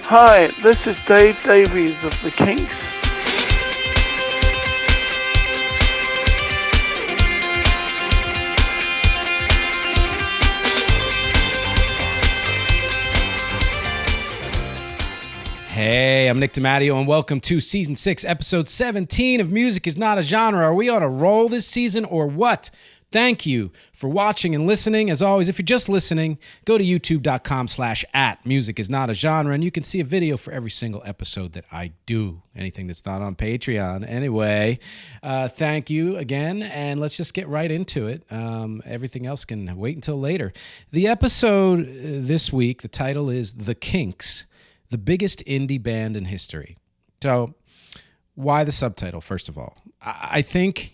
Hi, this is Dave Davies of the Kinks. Hey, I'm Nick DiMatteo, and welcome to Season 6, Episode 17 of Music is Not a Genre. Are we on a roll this season or what? Thank you for watching and listening. As always, if you're just listening, go to youtube.com/@musicisnotagenre, and you can see a video for every single episode that I do. Anything that's not on Patreon. Anyway, thank you again, and let's just get right into it. Everything else can wait until later. The episode this week, the title is The Kinks, the biggest indie band in history. So, why the subtitle, first of all? I think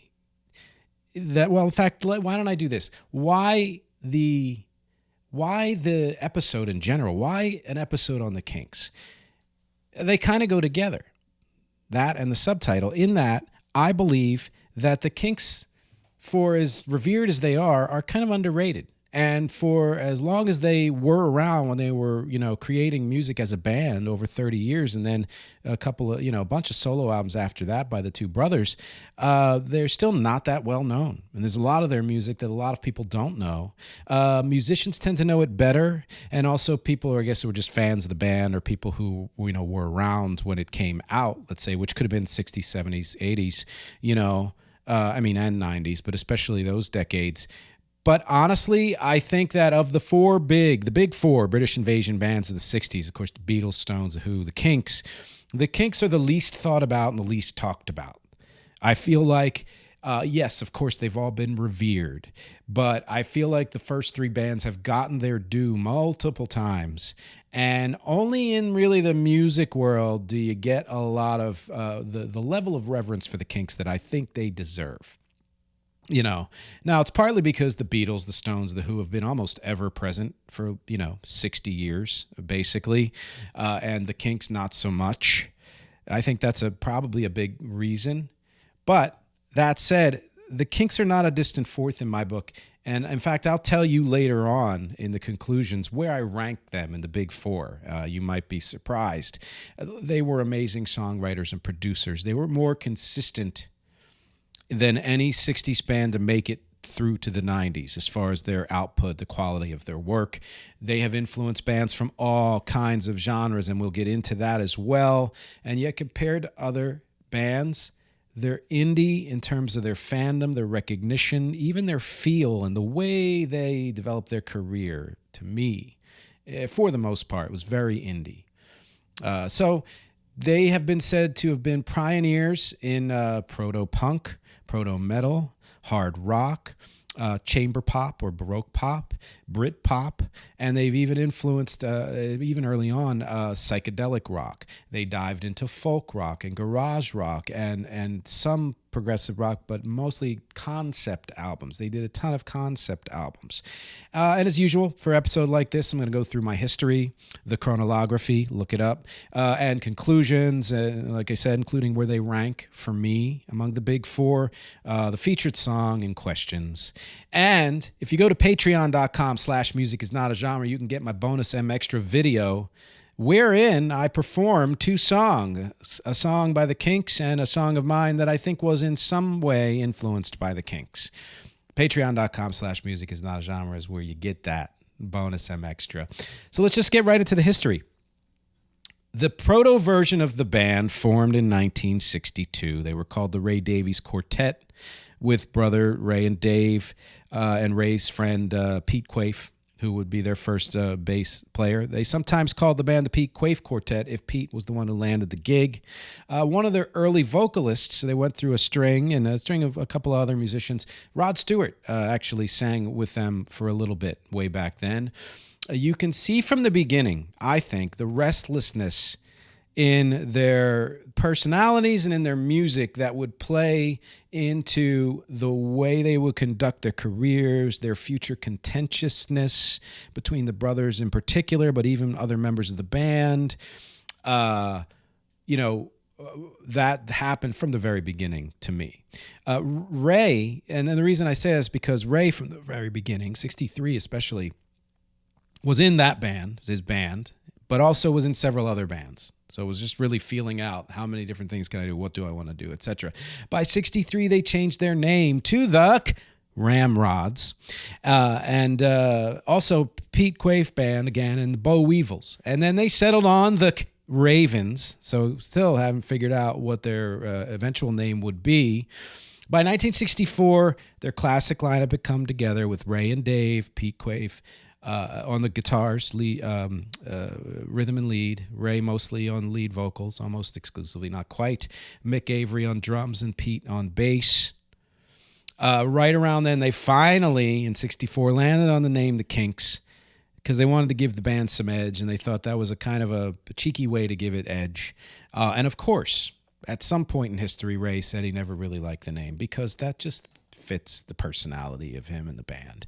that, well, in fact, why don't I do this? Why the episode in general? Why an episode on the Kinks? They kind of go together, that and the subtitle, in that I believe that the Kinks, for as revered as they are kind of underrated. And for as long as they were around, when they were, creating music as a band over 30 years, and then a bunch of solo albums after that by the two brothers, they're still not that well known. And there's a lot of their music that a lot of people don't know. Musicians tend to know it better. And also people, I guess, who were just fans of the band, or people who, were around when it came out, let's say, which could have been 60s, 70s, 80s, and 90s, but especially those decades. But honestly, I think that of the big four British invasion bands of the 60s, of course, the Beatles, Stones, The Who, the Kinks are the least thought about and the least talked about. I feel like, yes, of course, they've all been revered, but I feel like the first three bands have gotten their due multiple times. And only in really the music world do you get a lot of the level of reverence for the Kinks that I think they deserve. Now it's partly because the Beatles, the Stones, the Who have been almost ever present for, 60 years, basically. And the Kinks, not so much. I think that's probably a big reason. But that said, the Kinks are not a distant fourth in my book. And in fact, I'll tell you later on in the conclusions where I rank them in the big four. You might be surprised. They were amazing songwriters and producers. They were more consistent than any 60s band to make it through to the 90s as far as their output, the quality of their work. They have influenced bands from all kinds of genres, and we'll get into that as well. And yet, compared to other bands, they're indie in terms of their fandom, their recognition, even their feel, and the way they developed their career, to me, for the most part, was very indie. So they have been said to have been pioneers in proto-punk, proto-metal, hard rock, chamber pop or baroque pop, Britpop, and they've even influenced, even early on, psychedelic rock. They dived into folk rock and garage rock and some progressive rock, but mostly concept albums. They did a ton of concept albums. And as usual, for an episode like this, I'm going to go through my history, the chronology, look it up, and conclusions, like I said, including where they rank for me among the big four, the featured song, and questions. And if you go to patreon.com/musicisnotagenre, you can get my bonus MxG video, wherein I perform two songs, a song by the Kinks and a song of mine that I think was in some way influenced by the Kinks. Patreon.com/musicisnotagenre is where you get that bonus MxG. So let's just get right into the history. The proto version of the band formed in 1962. They were called the Ray Davies Quartet, with brother Ray and Dave, and Ray's friend Pete Quaife, who would be their first bass player. They sometimes called the band the Pete Quaife Quartet if Pete was the one who landed the gig. One of their early vocalists, they went through a string of a couple of other musicians. Rod Stewart actually sang with them for a little bit way back then. You can see from the beginning, I think, the restlessness in their personalities and in their music that would play into the way they would conduct their careers, their future contentiousness between the brothers in particular, but even other members of the band. That happened from the very beginning to me. Ray, and then the reason I say this is because Ray, from the very beginning, 63 especially, was in that band, his band, but also was in several other bands. So it was just really feeling out how many different things can I do, what do I want to do, etc. By 63, they changed their name to the Ramrods, and also Pete Quaife Band again, and the Bo Weevils. And then they settled on the Ravens, so still haven't figured out what their eventual name would be. By 1964, their classic lineup had come together with Ray and Dave, Pete Quaife on the guitars, rhythm and lead, Ray mostly on lead vocals, almost exclusively, not quite, Mick Avery on drums, and Pete on bass. Right around then, they finally, in 64, landed on the name The Kinks, because they wanted to give the band some edge, and they thought that was a kind of a cheeky way to give it edge. And of course, at some point in history, Ray said he never really liked the name, because that just fits the personality of him and the band.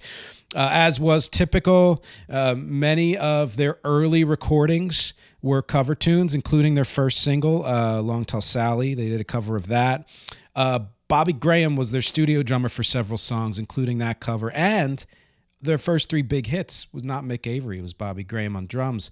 As was typical, many of their early recordings were cover tunes, including their first single, Long Tall Sally. They did a cover of that. Bobby Graham was their studio drummer for several songs, including that cover. And their first three big hits was not Mick Avery, it was Bobby Graham on drums.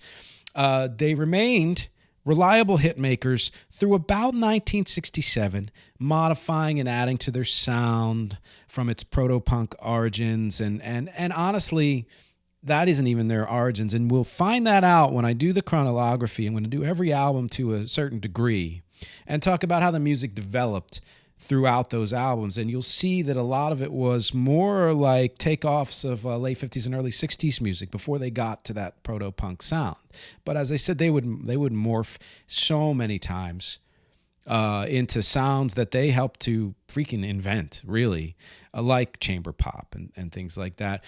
They remained reliable hit makers through about 1967, modifying and adding to their sound from its proto-punk origins. And honestly, that isn't even their origins. And we'll find that out when I do the chronology. I'm going to do every album to a certain degree and talk about how the music developed throughout those albums, and you'll see that a lot of it was more like takeoffs of late 50s and early 60s music before they got to that proto-punk sound. But as I said, they would morph so many times into sounds that they helped to freaking invent, really, like chamber pop and things like that.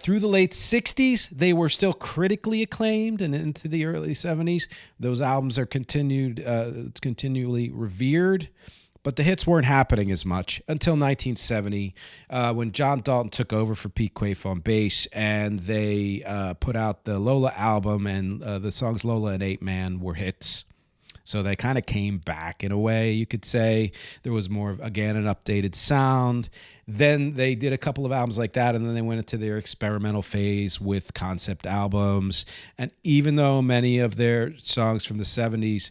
Through the late 60s, they were still critically acclaimed, and into the early 70s, those albums are continually revered. But the hits weren't happening as much until 1970, when John Dalton took over for Pete Quaife on bass, and they put out the Lola album, and the songs Lola and 8 Man were hits. So they kind of came back in a way, you could say. There was more, again, an updated sound. Then they did a couple of albums like that, and then they went into their experimental phase with concept albums. And even though many of their songs from the 70s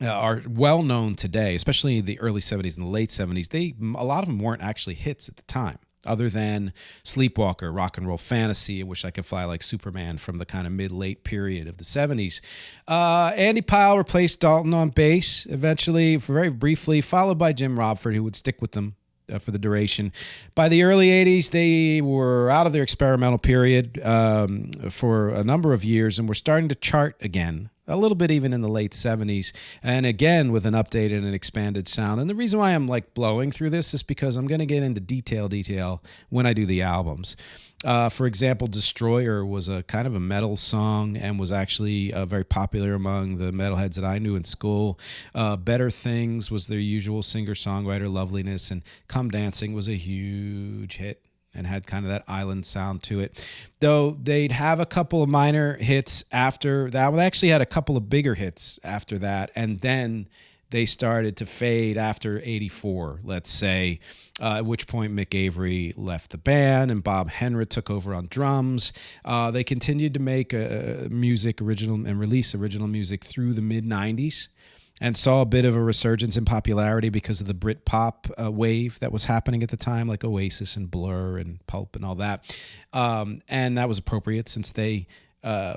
are well known today, especially in the early 70s and the late 70s, a lot of them weren't actually hits at the time, other than Sleepwalker, Rock and Roll Fantasy, I Wish I Could Fly Like Superman from the kind of mid-late period of the 70s. Andy Pyle replaced Dalton on bass eventually, very briefly, followed by Jim Rodford, who would stick with them for the duration. By the early 80s, they were out of their experimental period for a number of years, and were starting to chart again, a little bit even in the late 70s, and again with an updated and expanded sound. And the reason why I'm like blowing through this is because I'm going to get into detail when I do the albums. For example, Destroyer was a kind of a metal song and was actually very popular among the metalheads that I knew in school. Better Things was their usual singer-songwriter loveliness, and Come Dancing was a huge hit and had kind of that island sound to it. Though they'd have a couple of minor hits after that. Well, they actually had a couple of bigger hits after that, and then they started to fade after 84, let's say, at which point Mick Avery left the band and Bob Henrit took over on drums. They continued to make original and release original music through the mid-90s, and saw a bit of a resurgence in popularity because of the Britpop wave that was happening at the time, like Oasis and Blur and Pulp and all that. And that was appropriate since they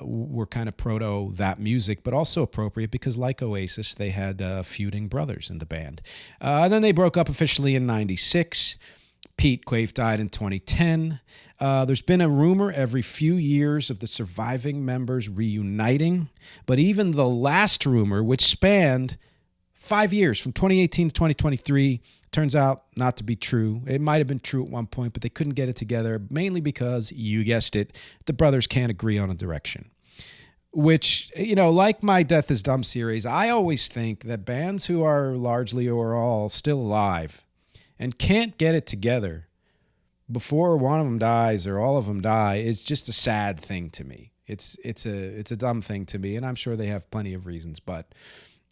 were kind of proto that music, but also appropriate because, like Oasis, they had feuding brothers in the band. And then they broke up officially in 96. Pete Quaife died in 2010. There's been a rumor every few years of the surviving members reuniting, but even the last rumor, which spanned 5 years, from 2018 to 2023, turns out not to be true. It might have been true at one point, but they couldn't get it together, mainly because, you guessed it, the brothers can't agree on a direction. Which, like my Death is Dumb series, I always think that bands who are largely or all still alive and can't get it together before one of them dies or all of them die is just a sad thing to me. It's a dumb thing to me, and I'm sure they have plenty of reasons, but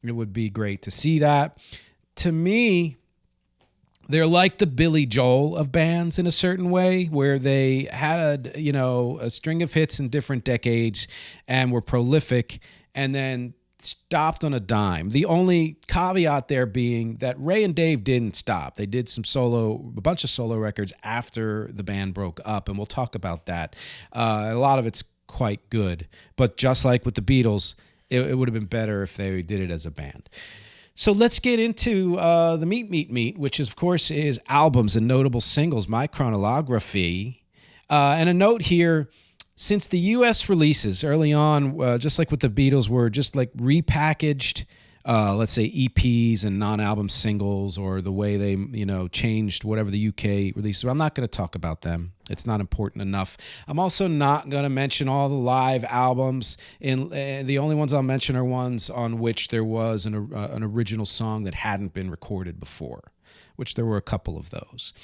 it would be great to see that. To me, They're like the Billy Joel of bands in a certain way, where they had a string of hits in different decades and were prolific, and then stopped on a dime. The only caveat there being that Ray and Dave didn't stop. They did a bunch of solo records after the band broke up, and we'll talk about that. A lot of it's quite good, but just like with the Beatles, it would have been better if they did it as a band. So let's get into the meat, which of course is albums and notable singles, my chronology. And a note here, since the U.S. releases early on, just like with the Beatles, were just like repackaged, let's say EPs and non-album singles, or the way they, changed whatever the UK released. I'm not going to talk about them. It's not important enough. I'm also not going to mention all the live albums. The only ones I'll mention are ones on which there was an original song that hadn't been recorded before, which there were a couple of those.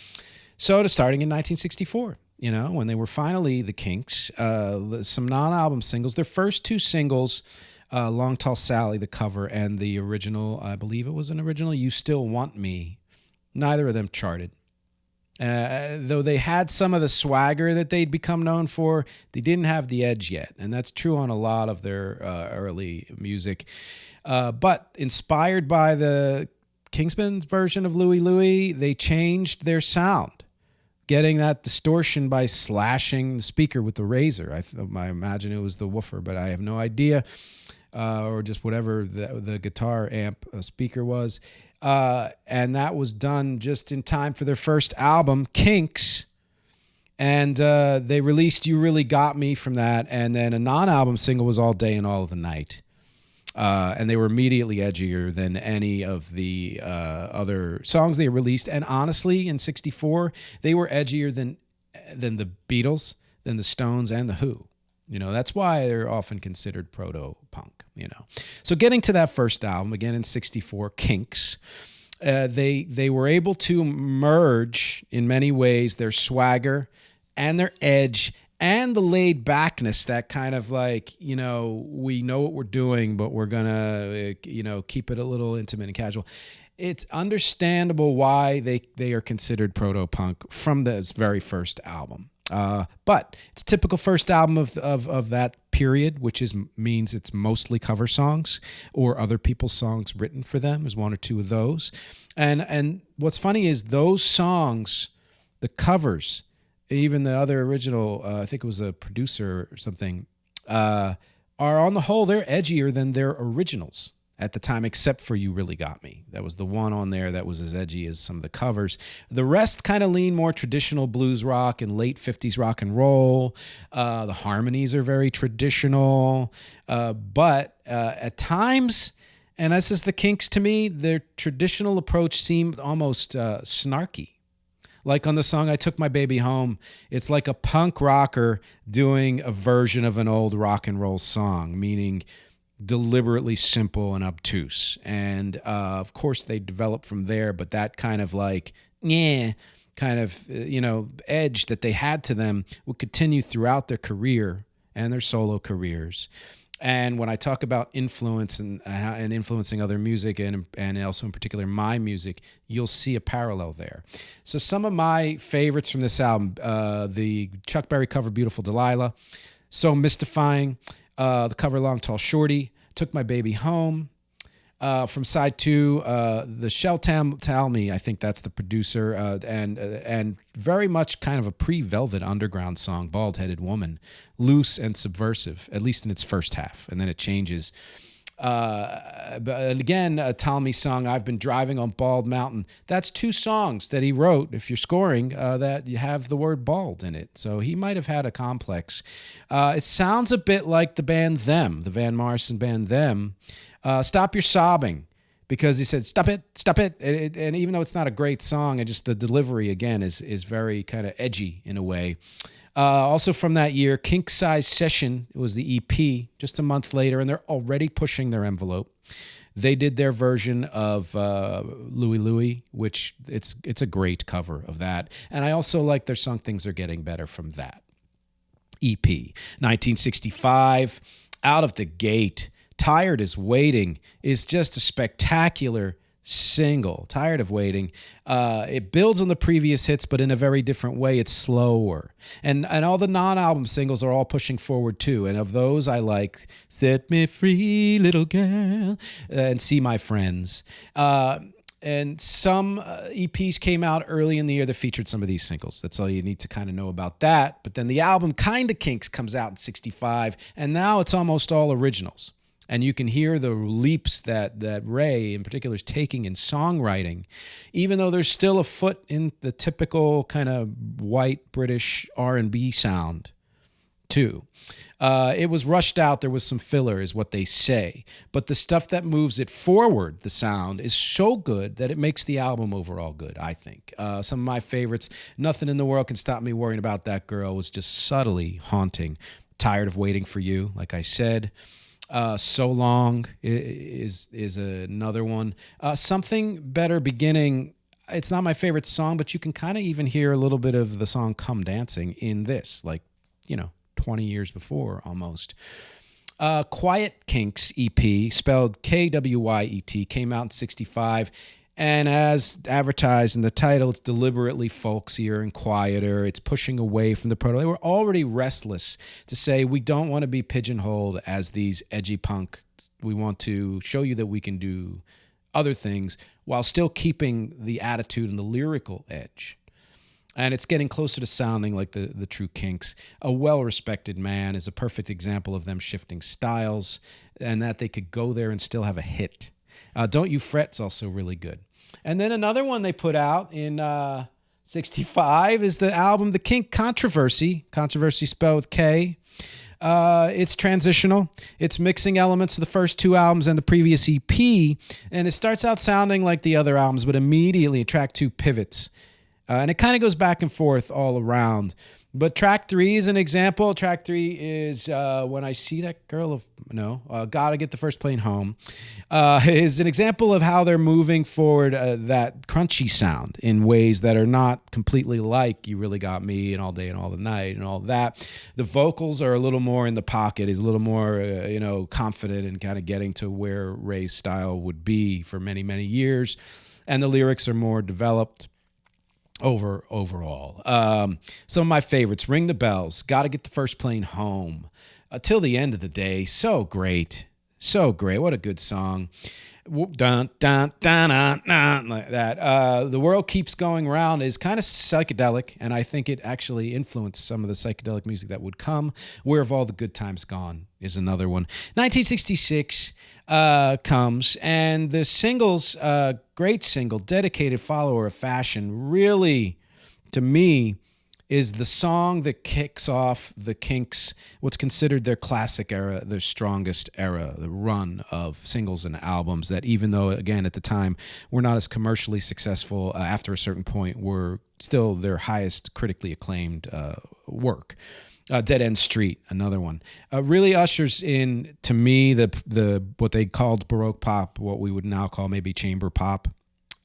So starting in 1964. When they were finally the Kinks, some non-album singles. Their first two singles, Long Tall Sally, the cover, and the original, I believe it was an original, You Still Want Me, neither of them charted. Though they had some of the swagger that they'd become known for, they didn't have the edge yet. And that's true on a lot of their early music. But inspired by the Kingsmen's version of Louie Louie, they changed their sound, getting that distortion by slashing the speaker with the razor. I imagine it was the woofer, but I have no idea, or just whatever the guitar amp speaker was. And that was done just in time for their first album, Kinks. And they released You Really Got Me from that. And then a non-album single was All Day and All of the Night. And they were immediately edgier than any of the other songs they released. And honestly, in 64, they were edgier than the Beatles, than the Stones, and the Who. That's why they're often considered proto-punk, So getting to that first album, again in 64, Kinks, they were able to merge, in many ways, their swagger and their edge and the laid backness, that kind of like, we know what we're doing, but we're going to, keep it a little intimate and casual. It's understandable why they are considered proto-punk from this very first album. But it's a typical first album of that period, which means it's mostly cover songs or other people's songs written for them. There's one or two of those. And what's funny is those songs, the covers, even the other original, I think it was a producer or something, are on the whole, they're edgier than their originals at the time, except for You Really Got Me. That was the one on there that was as edgy as some of the covers. The rest kind of lean more traditional blues rock and late 50s rock and roll. The harmonies are very traditional. But at times, and this is the Kinks to me, their traditional approach seemed almost snarky. Like on the song I Took My Baby Home, it's like a punk rocker doing a version of an old rock and roll song, meaning deliberately simple and obtuse. And of course they developed from there, but that kind of like, edge that they had to them would continue throughout their career and their solo careers. And when I talk about influence and influencing other music and also in particular my music, you'll see a parallel there. So some of my favorites from this album, the Chuck Berry cover Beautiful Delilah, So Mystifying, the cover Long Tall Shorty, Took My Baby Home. From side two, the Shell Tell Me, I think that's the producer, and very much kind of a pre-Velvet Underground song, Bald-Headed Woman, loose and subversive, at least in its first half, and then it changes. But again, a Tell Me song, I've Been Driving on Bald Mountain. That's two songs that he wrote, if you're scoring, that you have the word bald in it. So he might have had a complex. It sounds a bit like the band Them, the Van Morrison band Them. Stop Your Sobbing, because he said, stop it. And even though it's not a great song, just the delivery, again, is very kind of edgy in a way. Also from that year, Kink Size Session, it was the EP, just a month later, and they're already pushing their envelope. They did their version of Louie Louie, which it's a great cover of that. And I also like their song Things Are Getting Better from that EP. 1965, out of the gate, Tired Is Waiting is just a spectacular single, Tired of Waiting. It builds on the previous hits, but in a very different way. It's slower. And all the non-album singles are all pushing forward too. And of those, I like Set Me Free, Little Girl, and See My Friends. And some EPs came out early in the year that featured some of these singles. That's all you need to kind of know about that. But then the album Kinda Kinks comes out in 65, and now it's almost all originals. And you can hear the leaps that Ray in particular is taking in songwriting, even though there's still a foot in the typical kind of white British R&B sound too. It was rushed out. There was some filler is what they say. But the stuff that moves it forward, the sound, is so good that it makes the album overall good, I think. Some of my favorites, Nothing in the World Can Stop Me Worrying About That Girl, was just subtly haunting. Tired of Waiting for You, like I said. So Long is another one. Something Better Beginning. It's not my favorite song, but you can kind of even hear a little bit of the song Come Dancing in this, like, 20 years before almost. Quiet Kinks EP, spelled Kyet, came out in 65. And as advertised in the title, it's deliberately folksier and quieter. It's pushing away from the proto. They were already restless to say, we don't want to be pigeonholed as these edgy punk. We want to show you that we can do other things while still keeping the attitude and the lyrical edge. And it's getting closer to sounding like the true Kinks. A well-respected man is a perfect example of them shifting styles and that they could go there and still have a hit. Don't You Fret's also really good. And then another one they put out in 65 is the album The Kink Controversy. Controversy spelled with K. It's transitional. It's mixing elements of the first two albums and the previous EP. And it starts out sounding like the other albums, but immediately track 2 pivots. And it kind of goes back and forth all around. But track 3 is an example. Track 3 is When I See That Girl Gotta Get the First Plane Home. Is an example of how they're moving forward that crunchy sound in ways that are not completely like You Really Got Me and All Day and All the Night and all that. The vocals are a little more in the pocket. He's a little more, confident in kind of getting to where Ray's style would be for many, many years. And the lyrics are more developed. Overall. Some of my favorites, Ring the Bells, Gotta Get the First Plane Home. Till the End of the Day, so great. What a good song. Dun, dun, dun, dun, dun, like that. The World Keeps Going Round is kind of psychedelic, and I think it actually influenced some of the psychedelic music that would come. Where Have All the Good Times Gone is another one. 1966 comes, and the singles, great single, Dedicated Follower of Fashion, really, to me, is the song that kicks off the Kinks, what's considered their classic era, their strongest era, the run of singles and albums that, even though, again, at the time, were not as commercially successful, after a certain point, were still their highest critically acclaimed work. Dead End Street, another one, really ushers in, to me, the what they called Baroque pop, what we would now call maybe chamber pop,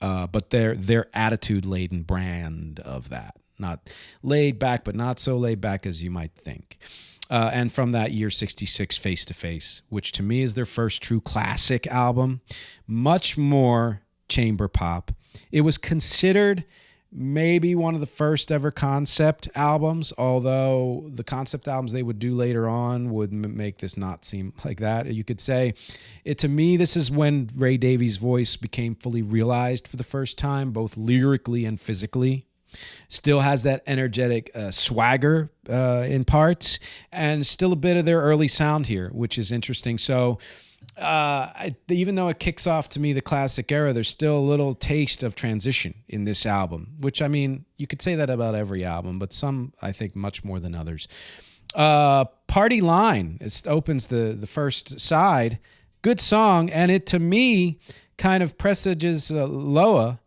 but their attitude-laden brand of that. Not laid back, but not so laid back as you might think. And from that year, 66, Face to Face, which to me is their first true classic album, much more chamber pop. It was considered maybe one of the first ever concept albums, although the concept albums they would do later on would make this not seem like that. You could say, to me, this is when Ray Davies' voice became fully realized for the first time, both lyrically and physically. Still has that energetic swagger in parts, and still a bit of their early sound here, which is interesting. So even though it kicks off, to me, the classic era, there's still a little taste of transition in this album, which, I mean, you could say that about every album, but some, I think, much more than others. Party Line, it opens the first side. Good song, and it, to me, kind of presages Lola,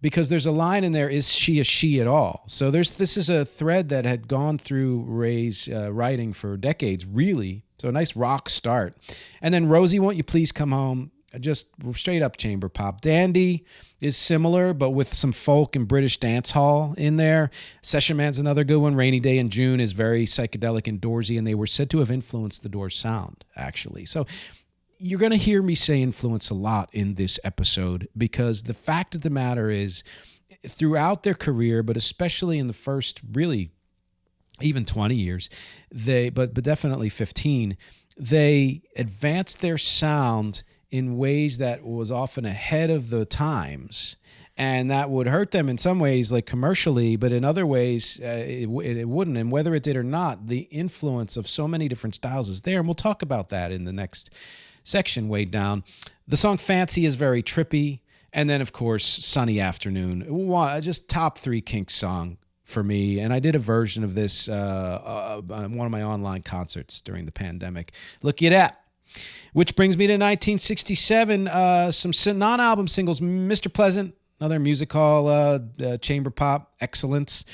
because there's a line in there, is she a she at all? So this is a thread that had gone through Ray's writing for decades, really. So a nice rock start. And then Rosie, Won't You Please Come Home? Just straight up chamber pop. Dandy is similar, but with some folk and British dance hall in there. Session Man's another good one. Rainy Day in June is very psychedelic and Doorsy, and they were said to have influenced the Doors sound, actually. So you're going to hear me say influence a lot in this episode, because the fact of the matter is, throughout their career, but especially in the first really even 20 years, but definitely 15, they advanced their sound in ways that was often ahead of the times. And that would hurt them in some ways, like commercially, but in other ways, it wouldn't. And whether it did or not, the influence of so many different styles is there. And we'll talk about that in the next section way down. The song Fancy is very trippy. And then, of course, Sunny Afternoon. Just top 3 Kinks song for me. And I did a version of this on one of my online concerts during the pandemic. Look at that. Which brings me to 1967. Some non-album singles, Mr. Pleasant, another music hall chamber pop excellence.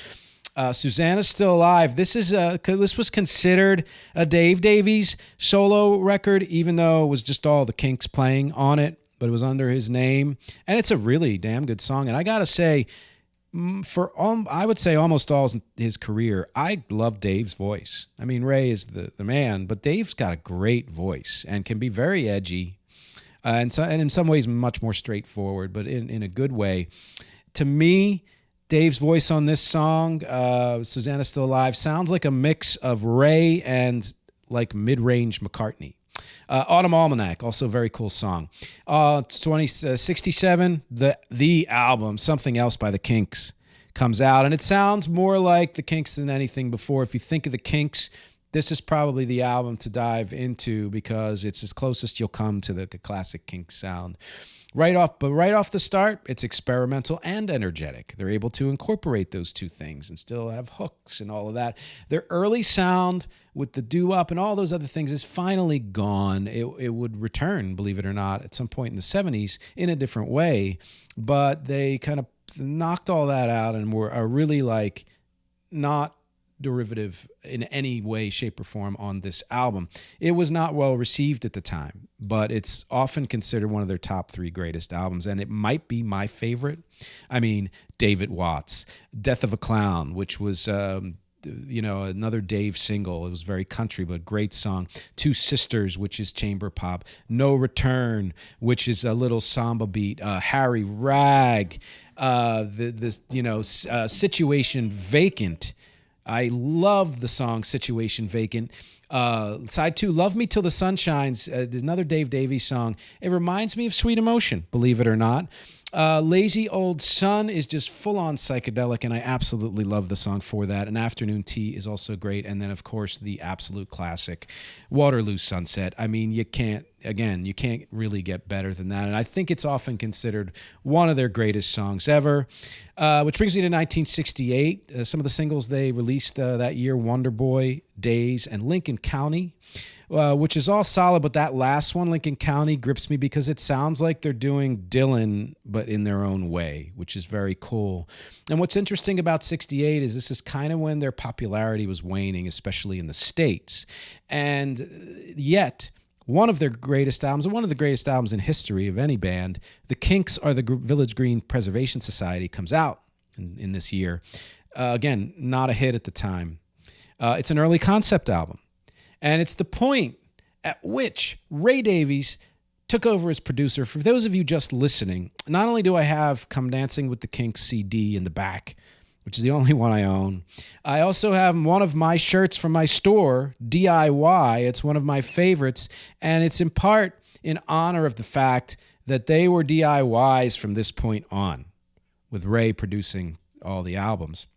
Susanna's Still Alive. This was considered a Dave Davies solo record, even though it was just all the Kinks playing on it, but it was under his name. And it's a really damn good song. And I got to say, I would say almost all his career, I love Dave's voice. I mean, Ray is the man, but Dave's got a great voice and can be very edgy, and in some ways much more straightforward, but in a good way. To me, Dave's voice on this song, Susanna's Still Alive, sounds like a mix of Ray and like mid-range McCartney. Autumn Almanac, also a very cool song. 67, the album, Something Else by the Kinks, comes out, and it sounds more like the Kinks than anything before. If you think of the Kinks, this is probably the album to dive into, because it's as closest you'll come to the classic Kinks sound. Right off the start, it's experimental and energetic. They're able to incorporate those two things and still have hooks and all of that. Their early sound with the doo-wop and all those other things is finally gone. It would return, believe it or not, at some point in the 70s in a different way, but they kind of knocked all that out and are really like not derivative in any way, shape, or form on this album. It was not well received at the time, but it's often considered one of their top 3 greatest albums, and it might be my favorite. I mean, David Watts, Death of a Clown, which was another Dave single. It was very country, but great song. Two Sisters, which is chamber pop. No Return, which is a little samba beat. Harry Rag, Situation Vacant. I love the song Situation Vacant. Side 2, Love Me Till the Sun Shines. There's another Dave Davies song. It reminds me of Sweet Emotion, believe it or not. Lazy Old Sun is just full-on psychedelic, and I absolutely love the song for that. And Afternoon Tea is also great. And then, of course, the absolute classic, Waterloo Sunset. I mean, you can't really get better than that. And I think it's often considered one of their greatest songs ever. Which brings me to 1968. Some of the singles they released that year, Wonder Boy, Days, and Lincoln County, which is all solid. But that last one, Lincoln County, grips me because it sounds like they're doing Dylan, but in their own way, which is very cool. And what's interesting about 68 is this is kind of when their popularity was waning, especially in the States. And yet, one of their greatest albums, and one of the greatest albums in history of any band, the Kinks Are the Village Green Preservation Society, comes out in this year. Again, not a hit at the time. It's an early concept album. And it's the point at which Ray Davies took over as producer. For those of you just listening, not only do I have Come Dancing with the Kinks CD in the back, which is the only one I own, I also have one of my shirts from my store, DIY. It's one of my favorites, and it's in part in honor of the fact that they were DIYs from this point on, with Ray producing all the albums.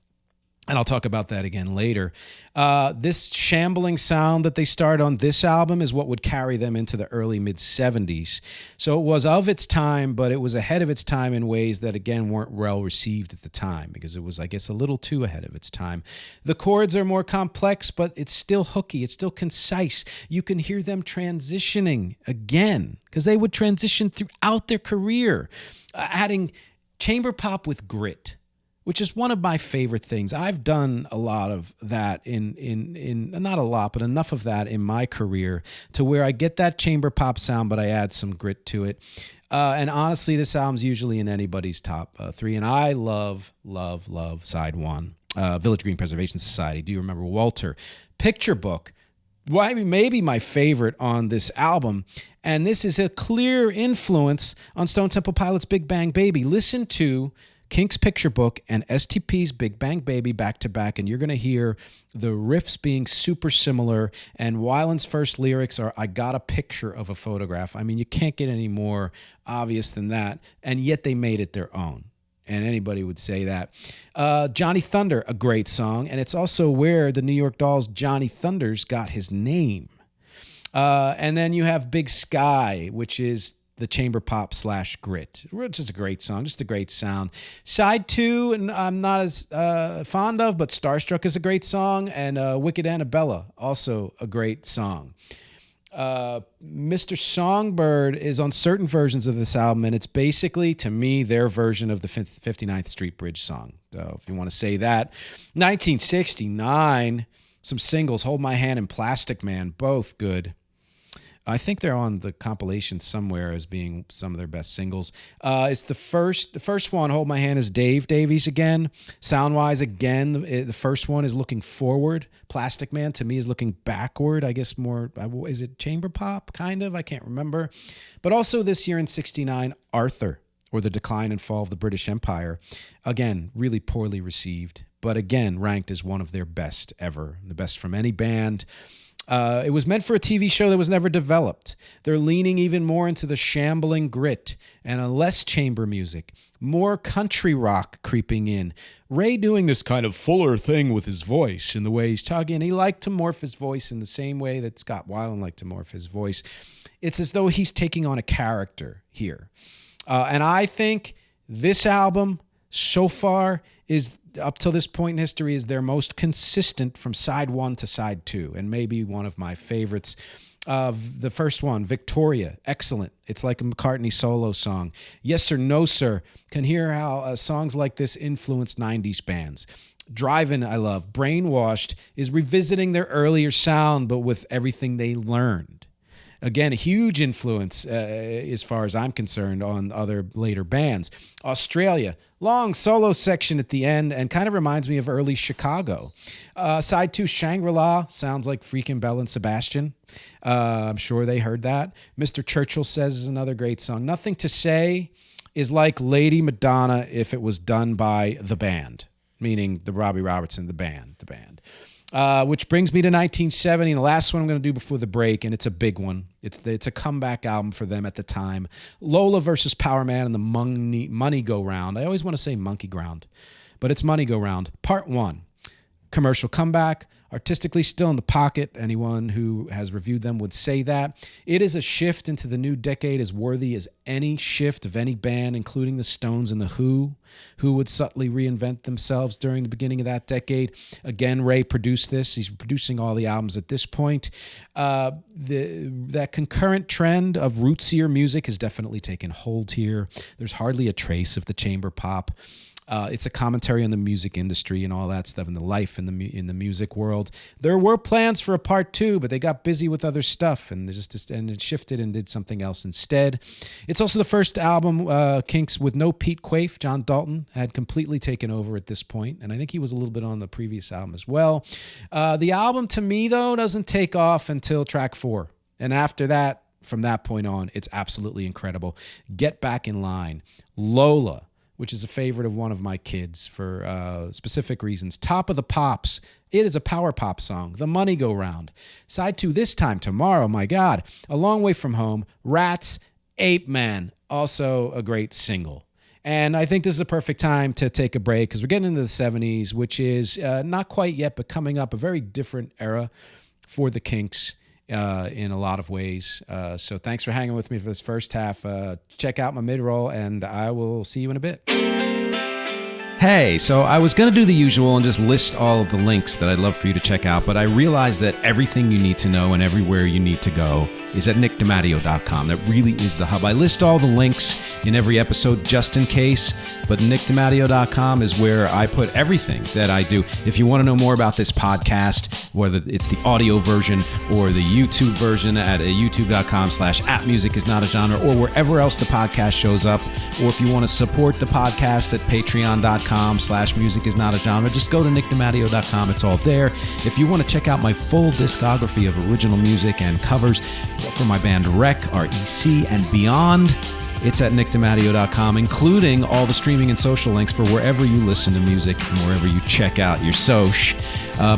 And I'll talk about that again later. This shambling sound that they start on this album is what would carry them into the early mid-70s. So it was of its time, but it was ahead of its time in ways that, again, weren't well received at the time, because it was, I guess, a little too ahead of its time. The chords are more complex, but it's still hooky. It's still concise. You can hear them transitioning again, because they would transition throughout their career, adding chamber pop with grit, which is one of my favorite things. I've done a lot of that in not a lot, but enough of that in my career to where I get that chamber pop sound, but I add some grit to it. And honestly, this album's usually in anybody's top 3. And I love side 1, Village Green Preservation Society. Do you remember Walter? Picture Book, maybe my favorite on this album. And this is a clear influence on Stone Temple Pilots' Big Bang Baby. Listen to Kinks' Picture Book and STP's Big Bang Baby back to back, and you're going to hear the riffs being super similar. And Weiland's first lyrics are, "I got a picture of a photograph." I mean, you can't get any more obvious than that, and yet they made it their own. And anybody would say that. Johnny Thunder, a great song, and it's also where the New York Dolls' Johnny Thunders got his name. And then you have Big Sky, which is the chamber pop / grit, which is a great song, just a great sound. Side 2, and I'm not as fond of, but Starstruck is a great song, and Wicked Annabella, also a great song. Mr. Songbird is on certain versions of this album, and it's basically, to me, their version of the 59th Street Bridge song. So if you want to say that. 1969, some singles, Hold My Hand and Plastic Man, both good. I think they're on the compilation somewhere as being some of their best singles. It's the first one, Hold My Hand, is Dave Davies again. Sound-wise, again, the first one is looking forward. Plastic Man, to me, is looking backward. I guess more, is it chamber pop, kind of? I can't remember. But also this year in 69, Arthur, or The Decline and Fall of the British Empire. Again, really poorly received, but again, ranked as one of their best ever, the best from any band. It was meant for a TV show that was never developed. They're leaning even more into the shambling grit and a less chamber music, more country rock creeping in. Ray doing this kind of fuller thing with his voice in the way he's talking. He liked to morph his voice in the same way that Scott Weiland liked to morph his voice. It's as though he's taking on a character here. And I think this album so far is, up till this point in history, is their most consistent from side 1 to side 2, and maybe one of my favorites. The first one, Victoria, excellent. It's like a McCartney solo song. Yes or No Sir, can hear how songs like this influence 90s bands. Drivin', I love. Brainwashed is revisiting their earlier sound, but with everything they learned. Again, a huge influence, as far as I'm concerned, on other later bands. Australia, long solo section at the end, and kind of reminds me of early Chicago. Side 2, Shangri-La, sounds like freaking Bell and Sebastian. I'm sure they heard that. Mr. Churchill Says is another great song. Nothing to Say is like Lady Madonna if it was done by the band, meaning the Robbie Robertson, the band. Which brings me to 1970, and the last one I'm going to do before the break, and it's a big one. It's a comeback album for them at the time. Lola versus Power Man and the Money Go Round. I always want to say Monkey Ground, but it's Money Go Round. Part 1, commercial comeback. Artistically still in the pocket. Anyone who has reviewed them would say that. It is a shift into the new decade as worthy as any shift of any band, including the Stones and the Who would subtly reinvent themselves during the beginning of that decade. Again, Ray produced this. He's producing all the albums at this point. That concurrent trend of rootsier music has definitely taken hold here. There's hardly a trace of the chamber pop. It's a commentary on the music industry and all that stuff, and the life in the music world. There were plans for a part 2, but they got busy with other stuff, and it shifted and did something else instead. It's also the first album, Kinks, with no Pete Quaife. John Dalton had completely taken over at this point, and I think he was a little bit on the previous album as well. The album, to me, though, doesn't take off until track 4, and after that, from that point on, it's absolutely incredible. Get Back in Line, Lola, which is a favorite of one of my kids for specific reasons. Top of the Pops. It is a power pop song. The Money Go Round. Side 2, This Time Tomorrow, my God. A Long Way From Home. Rats, Ape Man. Also a great single. And I think this is a perfect time to take a break because we're getting into the 70s, which is not quite yet, but coming up, a very different era for the Kinks. In a lot of ways. So thanks for hanging with me for this first half. Check out my mid-roll, and I will see you in a bit. Hey, so I was going to do the usual and just list all of the links that I'd love for you to check out, but I realized that everything you need to know and everywhere you need to go is at nickdimatteo.com. That really is the hub. I list all the links in every episode just in case, but nickdimatteo.com is where I put everything that I do. If you want to know more about this podcast, whether it's the audio version or the YouTube version at youtube.com/@musicisnotagenre or wherever else the podcast shows up, or if you want to support the podcast at patreon.com/musicisnotagenre, just go to nickdimatteo.com. It's all there. If you want to check out my full discography of original music and covers for my band REC, REC, and beyond, it's at nickdimatteo.com, including all the streaming and social links for wherever you listen to music and wherever you check out your soch.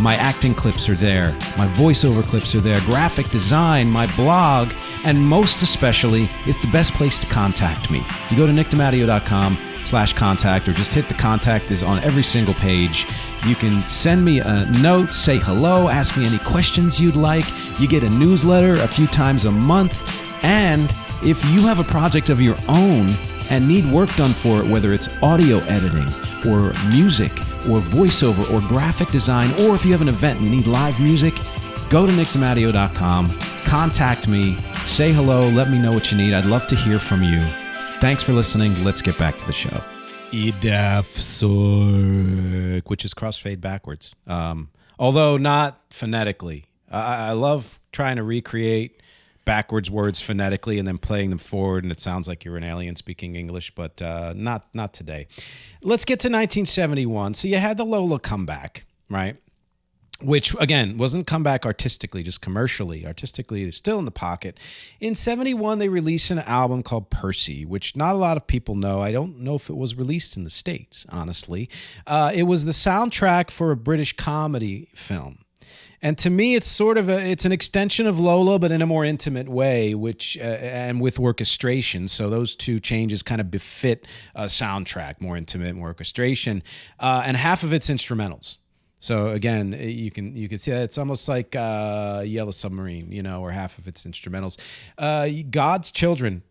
My acting clips are there. My voiceover clips are there. Graphic design, my blog, and most especially, it's the best place to contact me. If you go to nickdimatteo.com/contact or just hit the contact is on every single page. You can send me a note, say hello, ask me any questions you'd like. You get a newsletter a few times a month. And if you have a project of your own and need work done for it, whether it's audio editing or music or voiceover or graphic design, or if you have an event and you need live music, go to nickdimatteo.com, contact me, say hello, let me know what you need. I'd love to hear from you. Thanks for listening. Let's get back to the show. Idafsork, which is crossfade backwards, although not phonetically. I love trying to recreate backwards words phonetically and then playing them forward, and it sounds like you're an alien speaking English, but not today. Let's get to 1971. So you had the Lola comeback, right? Which, again, wasn't comeback artistically, just commercially. Artistically, they're still in the pocket. In 71, they released an album called Percy, which not a lot of people know. I don't know if it was released in the States, honestly. It was the soundtrack for a British comedy film. And to me, it's sort of it's an extension of Lola, but in a more intimate way, which and with orchestration. So those two changes kind of befit a soundtrack, more intimate, more orchestration, and half of it's instrumentals. So again, you can see that it's almost like Yellow Submarine, or half of it's instrumentals. God's Children,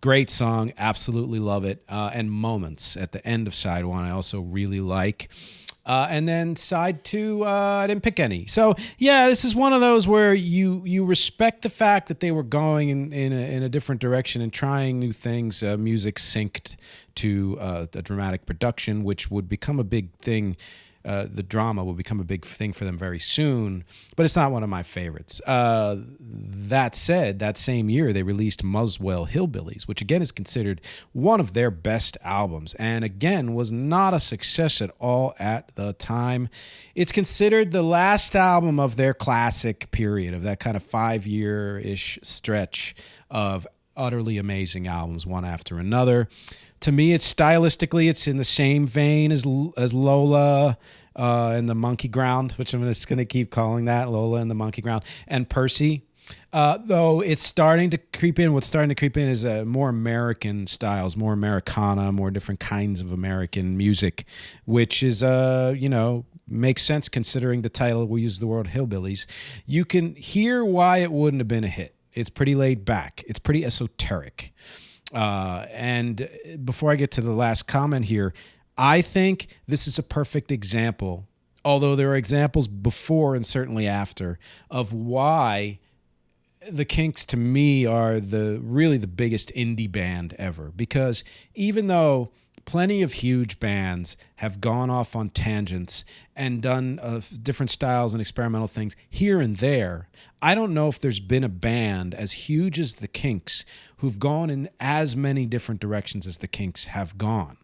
great song, absolutely love it. And Moments at the end of side one, I also really like. And then side two, I didn't pick any. So yeah, this is one of those where you respect the fact that they were going in a different direction and trying new things. Music synced to the dramatic production, which would become a big thing. The drama will become a big thing for them very soon, but it's not one of my favorites. That said, that same year, they released Muswell Hillbillies, which again is considered one of their best albums, and again was not a success at all at the time. It's considered the last album of their classic period, of that kind of 5-year-ish stretch of utterly amazing albums, one after another. To me, it's stylistically, it's in the same vein as Lola and the Monkey Ground, which I'm just going to keep calling that, Lola and the Monkey Ground, and Percy. Though it's starting to creep in. What's starting to creep in is more American styles, more Americana, more different kinds of American music, which is, makes sense considering the title. We use the word hillbillies. You can hear why it wouldn't have been a hit. It's pretty laid back. It's pretty esoteric. And before I get to the last comment here, I think this is a perfect example, although there are examples before and certainly after, of why the Kinks to me are really the biggest indie band ever. Because even though plenty of huge bands have gone off on tangents and done different styles and experimental things here and there, I don't know if there's been a band as huge as the Kinks who've gone in as many different directions as the Kinks have gone.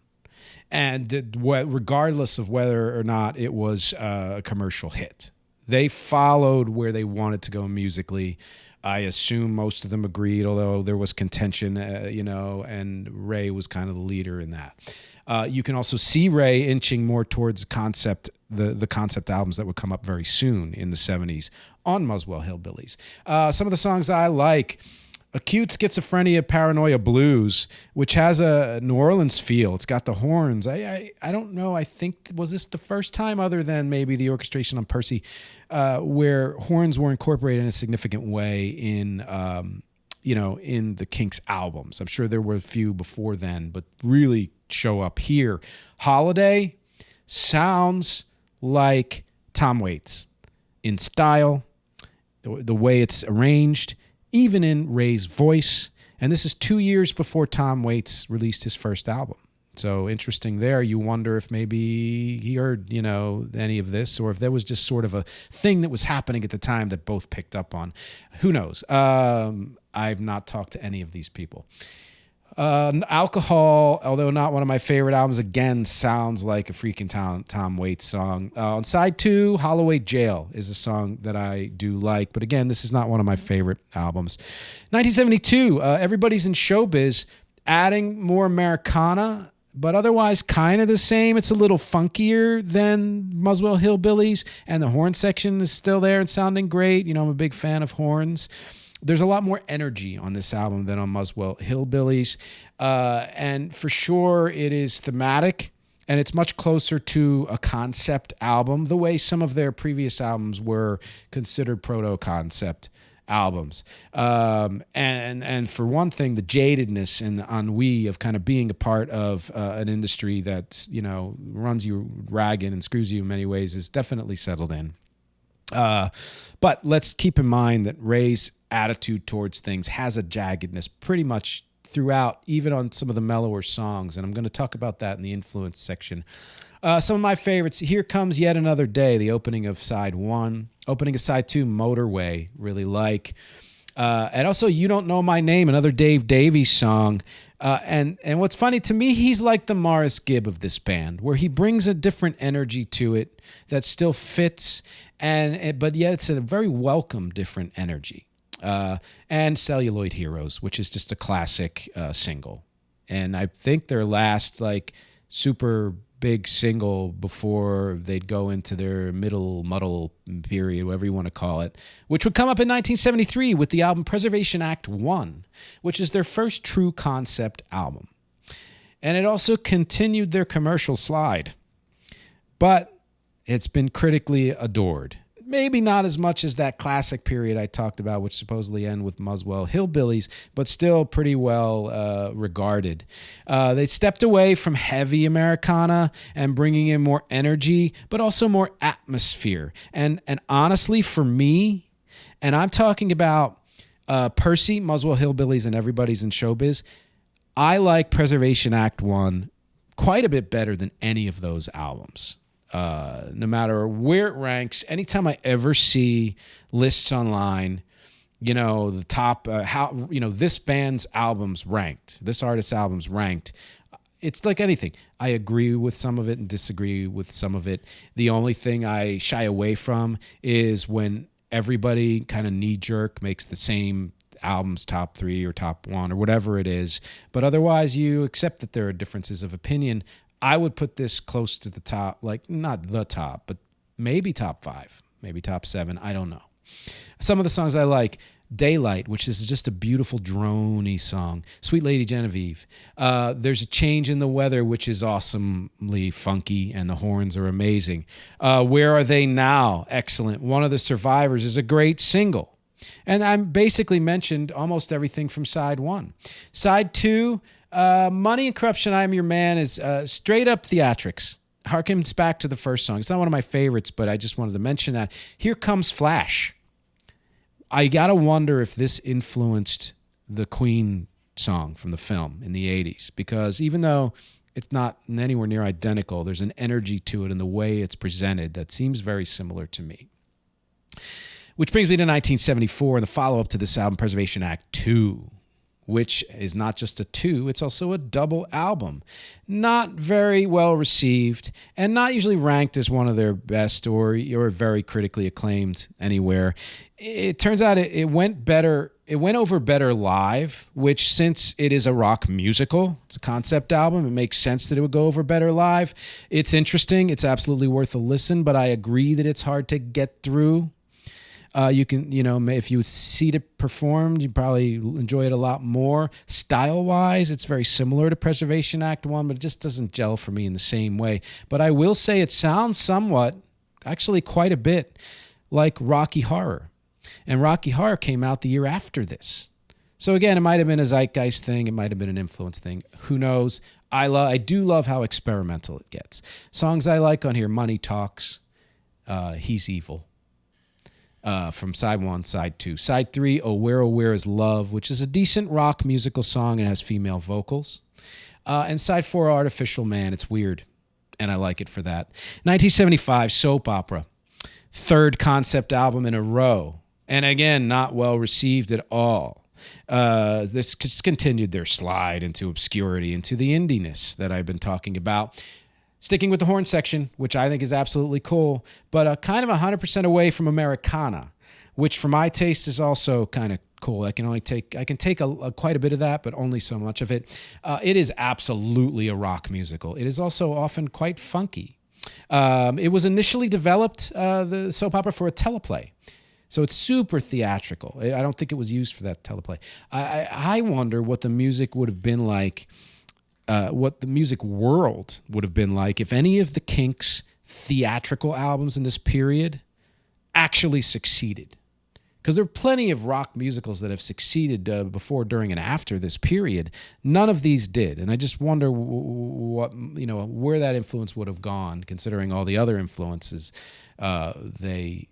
And regardless of whether or not it was a commercial hit, they followed where they wanted to go musically. I assume most of them agreed, although there was contention, and Ray was kind of the leader in that. You can also see Ray inching more towards the concept albums that would come up very soon in the 70s on Muswell Hillbillies. Some of the songs I like: Acute Schizophrenia Paranoia Blues, which has a New Orleans feel. It's got the horns. I don't know. I think, was this the first time, other than maybe the orchestration on Percy, where horns were incorporated in a significant way in the Kinks albums? I'm sure there were a few before then, but really show up here. Holiday sounds like Tom Waits in style, the way it's arranged, even in Ray's voice. And this is 2 years before Tom Waits released his first album. So interesting there. You wonder if maybe he heard, any of this, or if there was just sort of a thing that was happening at the time that both picked up on. Who knows? I've not talked to any of these people. Alcohol, although not one of my favorite albums, again, sounds like a freaking Tom Waits song. On side 2, Holloway Jail is a song that I do like. But again, this is not one of my favorite albums. 1972, Everybody's in Showbiz, adding more Americana, but otherwise kind of the same. It's a little funkier than Muswell Hillbillies, and the horn section is still there and sounding great. I'm a big fan of horns. There's a lot more energy on this album than on Muswell Hillbillies. And for sure, it is thematic, and it's much closer to a concept album, the way some of their previous albums were considered proto-concept albums. And for one thing, the jadedness and the ennui of kind of being a part of an industry that, runs you ragged and screws you in many ways is definitely settled in. But let's keep in mind that Ray's attitude towards things has a jaggedness pretty much throughout, even on some of the mellower songs. And I'm going to talk about that in the influence section. Some of my favorites, Here Comes Yet Another Day, the opening of side 1. Opening of side 2, Motorway, really like. And also You Don't Know My Name, another Dave Davies song. And what's funny to me, he's like the Morris Gibb of this band, where he brings a different energy to it that still fits, but yet it's a very welcome different energy. And Celluloid Heroes, which is just a classic single. And I think their last super big single before they'd go into their middle muddle period, whatever you want to call it, which would come up in 1973 with the album Preservation Act 1, which is their first true concept album. And it also continued their commercial slide, but it's been critically adored. Maybe not as much as that classic period I talked about, which supposedly ended with Muswell Hillbillies, but still pretty well regarded. They stepped away from heavy Americana and bringing in more energy, but also more atmosphere. And honestly, for me, and I'm talking about Percy, Muswell Hillbillies, and Everybody's in Showbiz, I like Preservation Act 1 quite a bit better than any of those albums. No matter where it ranks, anytime I ever see lists online, the top, this band's albums ranked, this artist's albums ranked, it's like anything. I agree with some of it and disagree with some of it. The only thing I shy away from is when everybody kind of knee-jerk makes the same album's top 3 or top 1 or whatever it is. But otherwise, you accept that there are differences of opinion. I would put this close to the top, not the top, but maybe top 5, maybe top 7. I don't know. Some of the songs I like, Daylight, which is just a beautiful drony song. Sweet Lady Genevieve. There's a Change in the Weather, which is awesomely funky, and the horns are amazing. Where Are They Now? Excellent. One of the Survivors is a great single. And I basically mentioned almost everything from side 1. Side 2, Money and Corruption, I Am Your Man is straight up theatrics. Harkens back to the first song. It's not one of my favorites, but I just wanted to mention that. Here Comes Flash. I got to wonder if this influenced the Queen song from the film in the 80s, because even though it's not anywhere near identical, there's an energy to it in the way it's presented that seems very similar to me. Which brings me to 1974 and the follow-up to this album, Preservation Act 2. Which is not just a 2, it's also a double album. Not very well received, and not usually ranked as one of their best or very critically acclaimed anywhere. It turns out it went better. It went over better live, which, since it is a rock musical, it's a concept album, it makes sense that it would go over better live. It's interesting. It's absolutely worth a listen, but I agree that it's hard to get through. You can, if you see it performed, you probably enjoy it a lot more. Style-wise, it's very similar to Preservation Act 1, but it just doesn't gel for me in the same way. But I will say it sounds somewhat, actually quite a bit, like Rocky Horror. And Rocky Horror came out the year after this. So again, it might have been a zeitgeist thing. It might have been an influence thing. Who knows? I do love how experimental it gets. Songs I like on here, Money Talks, He's Evil. from side 1, side 2. Side 3, Oh Where Is Love, which is a decent rock musical song and has female vocals. And side 4, Artificial Man. It's weird, and I like it for that. 1975, Soap Opera. Third concept album in a row. And again, not well received at all. This just continued their slide into obscurity, into the indiness that I've been talking about. Sticking with the horn section, which I think is absolutely cool, but kind of 100% away from Americana, which for my taste is also kind of cool. I can take quite a bit of that, but only so much of it. It is absolutely a rock musical. It is also often quite funky. It was initially developed, the soap opera, for a teleplay. So it's super theatrical. I don't think it was used for that teleplay. I wonder what the music would have been like, what the music world would have been like if any of the Kinks' theatrical albums in this period actually succeeded. Because there are plenty of rock musicals that have succeeded before, during, and after this period. None of these did, and I just wonder what where that influence would have gone, considering all the other influences they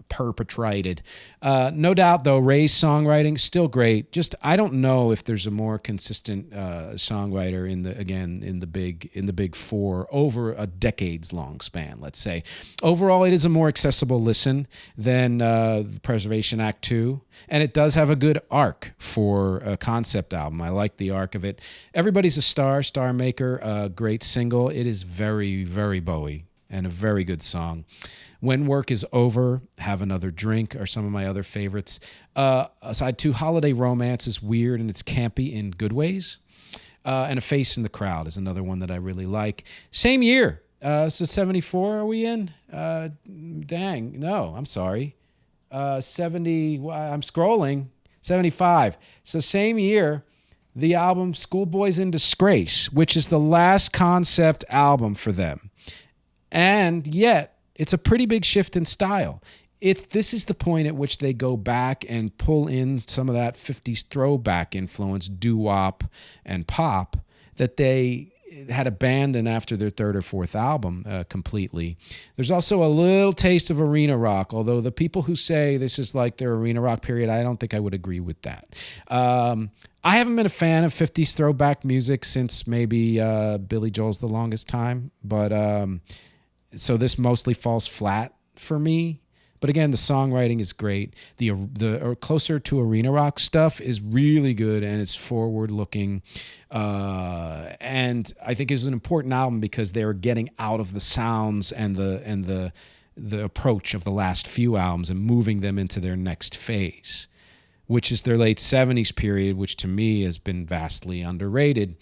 perpetrated. No doubt, though, Ray's songwriting still great. Just I don't know if there's a more consistent songwriter in the big four over a decades-long span. Let's say overall, it is a more accessible listen than the Preservation Act 2, and it does have a good arc for a concept album. I like the arc of it. Everybody's a Star, Star Maker, a great single. It is very, very Bowie and a very good song. When Work Is Over, Have Another Drink are some of my other favorites. Side 2, Holiday Romance is weird and it's campy in good ways. And A Face in the Crowd is another one that I really like. Same year. So 74 are we in? Dang, no, I'm sorry. 70, I'm scrolling. 75. So same year, the album Schoolboys in Disgrace, which is the last concept album for them. And yet, it's a pretty big shift in style. This is the point at which they go back and pull in some of that 50s throwback influence, doo-wop and pop, that they had abandoned after their third or fourth album completely. There's also a little taste of arena rock, although the people who say this is like their arena rock period, I don't think I would agree with that. I haven't been a fan of 50s throwback music since maybe Billy Joel's The Longest Time, but so this mostly falls flat for me. But again, the songwriting is great. The closer to arena rock stuff is really good, and it's forward-looking. And I think it was an important album because they were getting out of the sounds and the approach of the last few albums and moving them into their next phase, which is their late 70s period, which to me has been vastly underrated.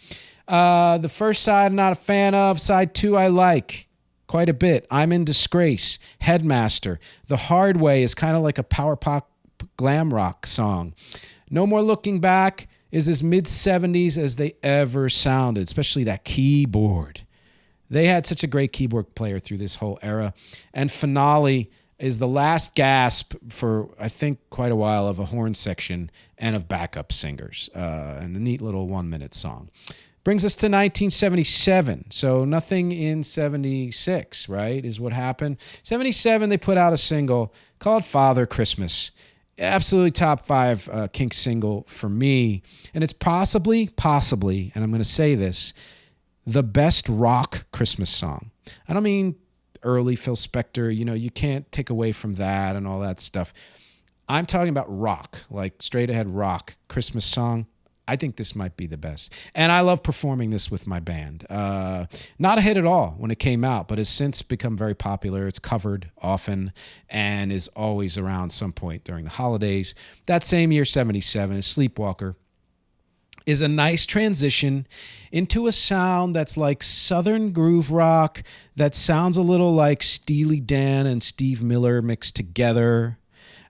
The first side I'm not a fan of. Side 2 I like quite a bit. I'm in Disgrace, Headmaster. The Hard Way is kind of like a power pop glam rock song. No More Looking Back is as mid-70s as they ever sounded, especially that keyboard. They had such a great keyboard player through this whole era. And Finale is the last gasp for, I think, quite a while of a horn section and of backup singers. And a neat little 1-minute song. Brings us to 1977. So nothing in 76, right, is what happened. 77, they put out a single called Father Christmas. Absolutely top 5 Kinks single for me. And it's possibly, and I'm going to say this, the best rock Christmas song. I don't mean early Phil Spector. You can't take away from that and all that stuff. I'm talking about rock, like straight ahead rock Christmas song. I think this might be the best. And I love performing this with my band. Not a hit at all when it came out, but has since become very popular. It's covered often and is always around some point during the holidays. That same year, 77, is Sleepwalker. Is a nice transition into a sound that's like Southern groove rock that sounds a little like Steely Dan and Steve Miller mixed together.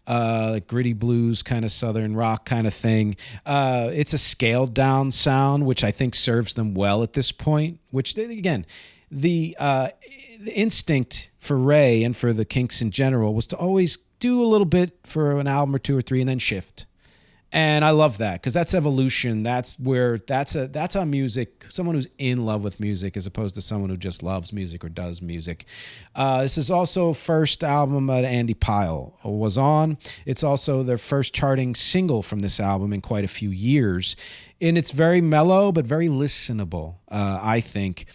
Like gritty blues kind of Southern rock kind of thing. It's a scaled down sound, which I think serves them well at this point, which again, the instinct for Ray and for the Kinks in general was to always do a little bit for an album or two or three and then shift. And I love that because that's evolution. That's how music, someone who's in love with music as opposed to someone who just loves music or does music. This is also first album that Andy Pyle was on. It's also their first charting single from this album in quite a few years. And it's very mellow, but very listenable, I think.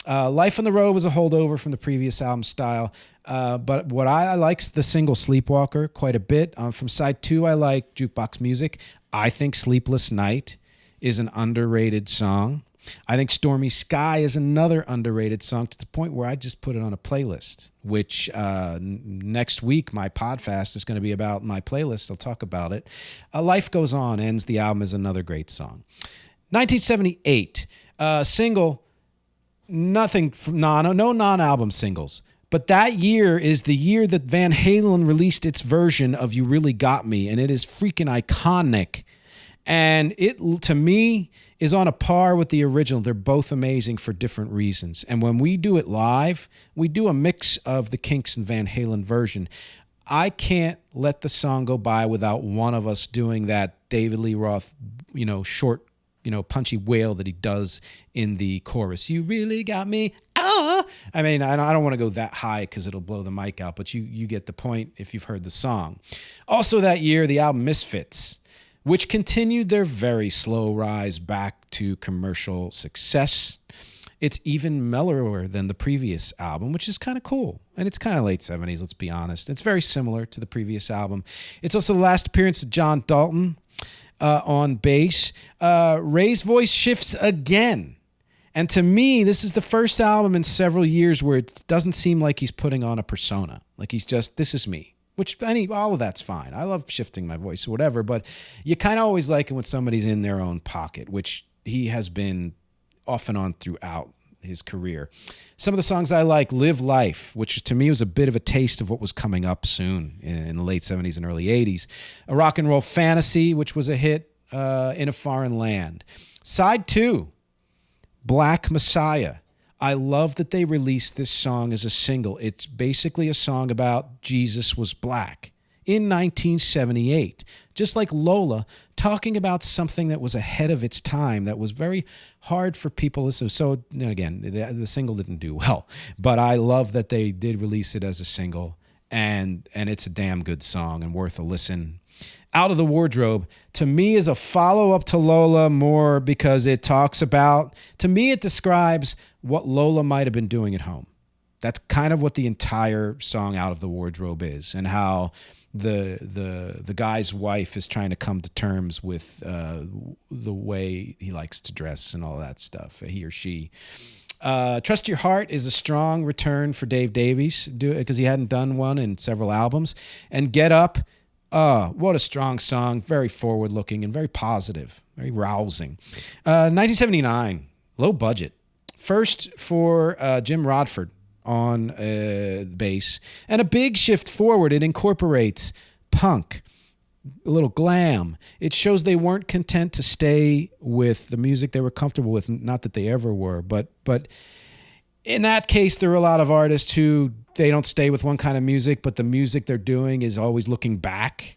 Life on the Road was a holdover from the previous album style. But what I like the single Sleepwalker quite a bit. From side 2, I like Jukebox Music. I think Sleepless Night is an underrated song. I think Stormy Sky is another underrated song to the point where I just put it on a playlist, which next week my podfast is going to be about my playlist. I'll talk about it. Life Goes On ends the album is another great song. 1978, single, nothing from no non-album singles. But that year is the year that Van Halen released its version of You Really Got Me, and it is freaking iconic. And it, to me, is on a par with the original. They're both amazing for different reasons. And when we do it live, we do a mix of the Kinks and Van Halen version. I can't let the song go by without one of us doing that David Lee Roth, short, punchy wail that he does in the chorus. You really got me. I mean, I don't want to go that high because it'll blow the mic out, but you get the point if you've heard the song. Also that year, the album Misfits, which continued their very slow rise back to commercial success. It's even mellower than the previous album, which is kind of cool. And it's kind of late 70s, let's be honest. It's very similar to the previous album. It's also the last appearance of John Dalton on bass. Ray's voice shifts again. And to me, this is the first album in several years where it doesn't seem like he's putting on a persona. Like he's just, this is me. Which, all of that's fine. I love shifting my voice or whatever, but you kind of always like it when somebody's in their own pocket, which he has been off and on throughout his career. Some of the songs I like, Live Life, which to me was a bit of a taste of what was coming up soon in the late 70s and early 80s. A Rock and Roll Fantasy, which was a hit in a foreign land. Side 2, Black Messiah. I love that they released this song as a single. It's basically a song about Jesus was black in 1978. Just like Lola, talking about something that was ahead of its time, that was very hard for people to listen to. So again, the single didn't do well, but I love that they did release it as a single, and it's a damn good song and worth a listen. Out of the Wardrobe, to me, is a follow-up to Lola more because it talks about, to me, it describes what Lola might have been doing at home. That's kind of what the entire song Out of the Wardrobe is, and how the guy's wife is trying to come to terms with the way he likes to dress and all that stuff, he or she. Trust Your Heart is a strong return for Dave Davies because he hadn't done one in several albums. And Get Up, what a strong song, very forward-looking and very positive, very rousing. 1979, Low Budget. First for Jim Rodford on bass, and a big shift forward. It incorporates punk, a little glam. It shows they weren't content to stay with the music they were comfortable with, not that they ever were, but in that case, there are a lot of artists who they don't stay with one kind of music, but the music they're doing is always looking back.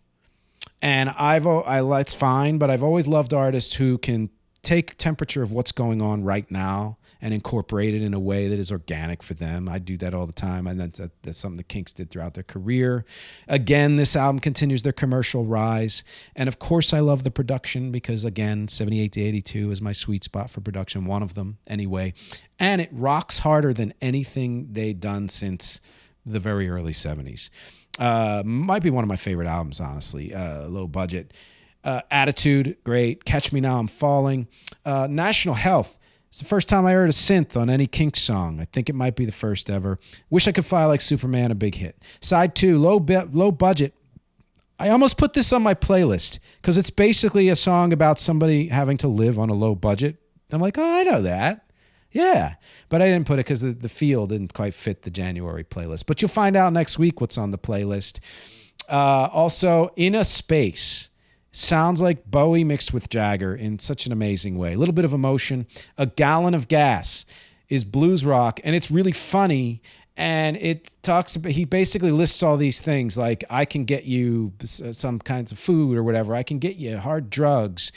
And it's fine, but I've always loved artists who can take temperature of what's going on right now and incorporate it in a way that is organic for them. I do that all the time, and that's something the Kinks did throughout their career. Again, this album continues their commercial rise, and of course I love the production because, again, 78 to 82 is my sweet spot for production, one of them anyway, and it rocks harder than anything they'd done since the very early 70s. Might be one of my favorite albums, honestly. Low Budget. Attitude, great. Catch Me Now I'm Falling. National Health. It's the first time I heard a synth on any Kinks song. I think it might be the first ever. Wish I Could Fly Like Superman, a big hit. Side 2, Low Budget. I almost put this on my playlist because it's basically a song about somebody having to live on a low budget. I'm like, oh, I know that. Yeah. But I didn't put it because the feel didn't quite fit the January playlist. But you'll find out next week what's on the playlist. Also, In a Space. Sounds like Bowie mixed with Jagger in such an amazing way. A little bit of emotion. A Gallon of Gas is blues rock, and it's really funny. And it talks about, he basically lists all these things like, I can get you some kinds of food or whatever. I can get you hard drugs.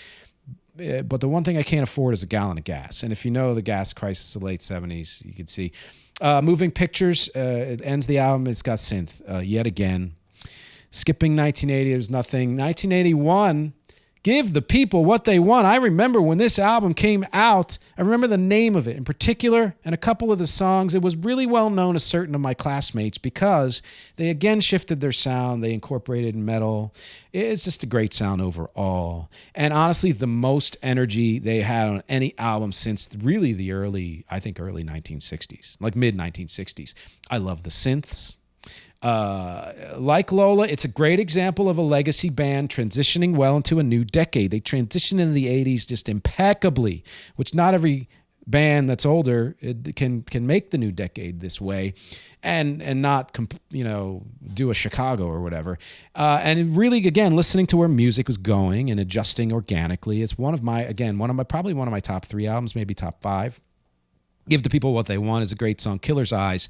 But the one thing I can't afford is a gallon of gas. And if you know the gas crisis of the late 70s, you can see. Moving Pictures, it ends the album. It's got synth yet again. Skipping 1980, there's nothing. 1981, Give the People What They Want. I remember when this album came out, I remember the name of it in particular and a couple of the songs. It was really well known to certain of my classmates because they again shifted their sound. They incorporated metal. It's just a great sound overall. And honestly, the most energy they had on any album since really the early 1960s, like mid 1960s. I love the synths. Like Lola, it's a great example of a legacy band transitioning well into a new decade. They transitioned in the 80s just impeccably, which not every band that's older can make the new decade this way and not do a Chicago or whatever. And really, again, listening to where music was going and adjusting organically. It's probably one of my top 3 albums, maybe top 5. Give the People What They Want is a great song. Killer's Eyes.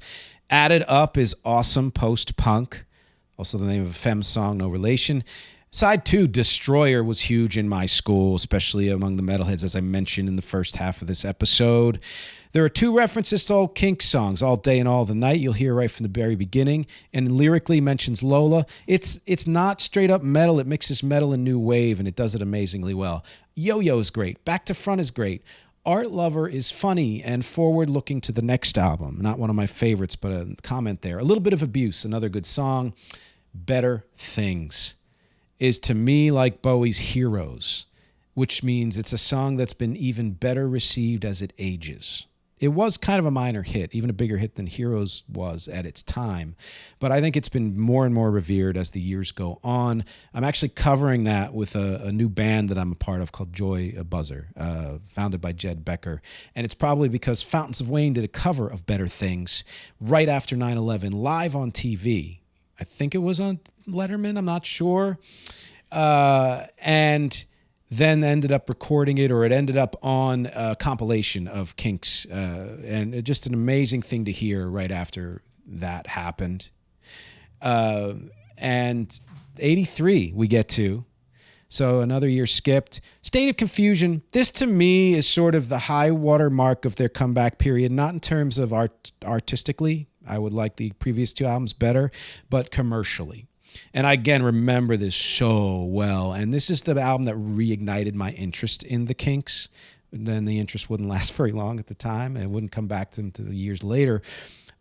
Added Up is awesome post-punk. Also the name of a Femme song, no relation. Side 2, Destroyer, was huge in my school, especially among the metalheads, as I mentioned in the first half of this episode. There are 2 references to old Kinks songs, All Day and All the Night. You'll hear right from the very beginning. And lyrically mentions Lola. It's not straight up metal. It mixes metal and new wave, and it does it amazingly well. Yo-Yo is great. Back to Front is great. Art Lover is funny and forward-looking to the next album. Not one of my favorites, but a comment there. A Little Bit of Abuse, another good song. Better Things is to me like Bowie's Heroes, which means it's a song that's been even better received as it ages. It was kind of a minor hit, even a bigger hit than Heroes was at its time. But I think it's been more and more revered as the years go on. I'm actually covering that with a new band that I'm a part of called Joy Buzzer, founded by Jed Becker. And it's probably because Fountains of Wayne did a cover of Better Things right after 9/11, live on TV. I think it was on Letterman, I'm not sure. And then ended up recording it, or it ended up on a compilation of Kinks. And just an amazing thing to hear right after that happened. And 83 we get to. So another year skipped. State of Confusion. This to me is sort of the high water mark of their comeback period, not in terms of artistically. I would like the previous 2 albums better, but commercially. And I, again, remember this so well. And this is the album that reignited my interest in the Kinks. Then the interest wouldn't last very long at the time, and it wouldn't come back to them until years later.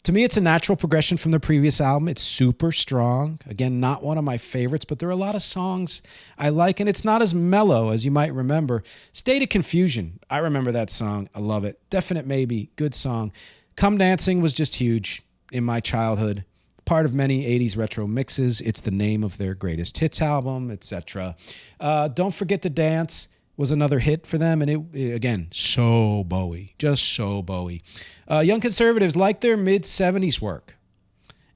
To me, it's a natural progression from the previous album. It's super strong. Again, not one of my favorites, but there are a lot of songs I like, and it's not as mellow as you might remember. State of Confusion. I remember that song. I love it. Definite Maybe. Good song. Come Dancing was just huge in my childhood. Part of many 80s retro mixes. It's the name of their greatest hits album, etc. Don't Forget to Dance was another hit for them, and it again, so Bowie, just so Bowie. Young Conservatives like their mid-70s work.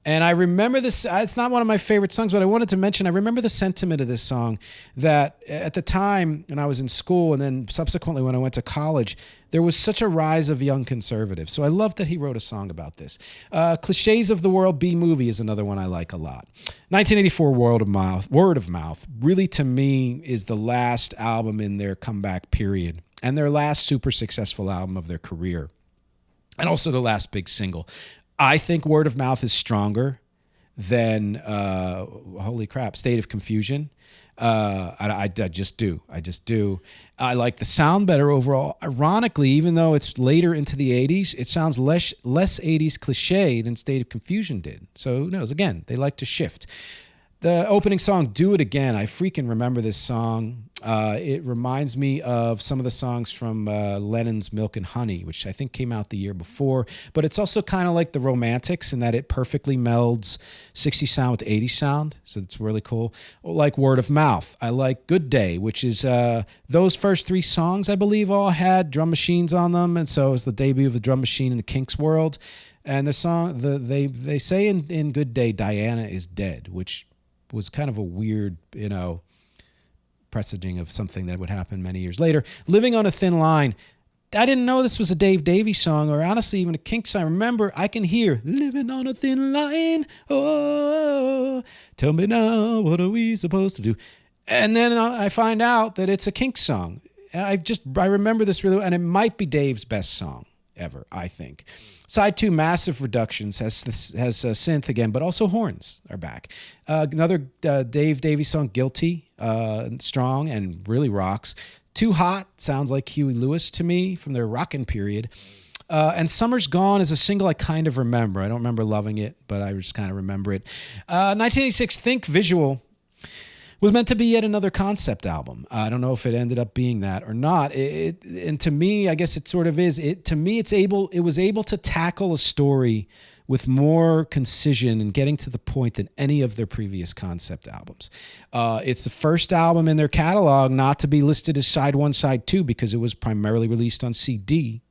And I remember this, it's not one of my favorite songs, but I wanted to mention, I remember the sentiment of this song that at the time when I was in school and then subsequently when I went to college, there was such a rise of young conservatives. So I love that he wrote a song about this. Clichés of the World, B-Movie is another one I like a lot. 1984, Word of Mouth, really to me is the last album in their comeback period and their last super successful album of their career. And also the last big single. I think Word of Mouth is stronger than, holy crap, State of Confusion. I just do. I like the sound better overall. Ironically, even though it's later into the 80s, it sounds less 80s cliche than State of Confusion did. So who knows? Again, they like to shift. The opening song, Do It Again. I freaking remember this song. It reminds me of some of the songs from Lennon's Milk and Honey, which I think came out the year before. But it's also kind of like the Romantics in that it perfectly melds 60s sound with 80s sound. So it's really cool. Like Word of Mouth. I like Good Day, which is those first 3 songs, I believe, all had drum machines on them. And so it was the debut of the drum machine in the Kinks world. And the song, they say in Good Day, Diana is dead, which was kind of a weird, presaging of something that would happen many years later. Living on a Thin Line. I didn't know this was a Dave Davies song, or honestly even a Kinks. I remember I can hear "Living on a Thin Line." Oh, tell me now, what are we supposed to do? And then I find out that it's a Kinks song. I remember this really, and it might be Dave's best song ever, I think. Side 2, massive reductions, has synth again, but also horns are back. Another Dave Davies song, "Guilty," strong and really rocks. "Too Hot" sounds like Huey Lewis to me from their rockin' period. And "Summer's Gone" is a single I kind of remember. I don't remember loving it, but I just kind of remember it. 1986, Think Visual was meant to be yet another concept album. I don't know if it ended up being that or not. And to me, I guess it sort of is. To me, it was able to tackle a story with more concision and getting to the point than any of their previous concept albums. It's the first album in their catalog not to be listed as side 1, side 2, because it was primarily released on CD.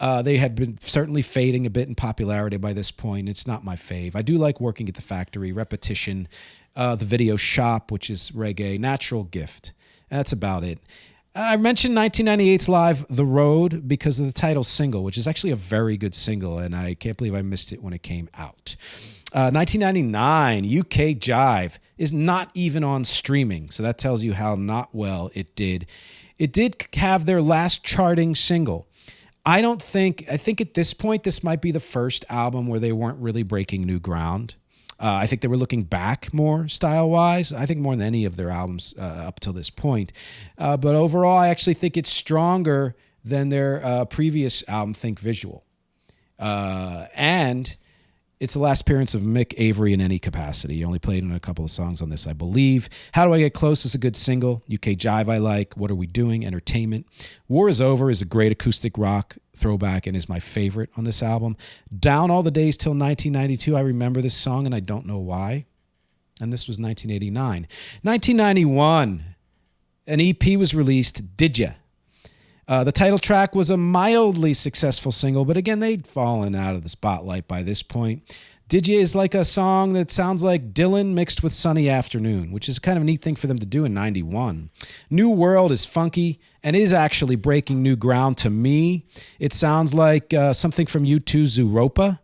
They had been certainly fading a bit in popularity by this point. It's not my fave. I do like Working at the Factory, Repetition, the video Shop, which is reggae, Natural Gift. That's about it. I mentioned 1998's live The Road because of the title single, which is actually a very good single, and I can't believe I missed it when it came out. 1999, UK Jive is not even on streaming, so that tells you how not well it did. It did have their last charting single. I think at this point, this might be the first album where they weren't really breaking new ground. I think they were looking back more style-wise. I think more than any of their albums up till this point. But overall, I actually think it's stronger than their previous album, Think Visual. And it's the last appearance of Mick Avery in any capacity. He only played in a couple of songs on this, I believe. How Do I Get Close is a good single. UK Jive I like. What Are We Doing? Entertainment. War Is Over is a great acoustic rock throwback and is my favorite on this album. Down All the Days Till 1992. I remember this song and I don't know why. And this was 1989. 1991, an EP was released, Did Ya? The title track was a mildly successful single, but again, they'd fallen out of the spotlight by this point. Did Ya is like a song that sounds like Dylan mixed with Sunny Afternoon, which is kind of a neat thing for them to do in 91. New World is funky and is actually breaking new ground to me. It sounds like something from U2's Zooropa.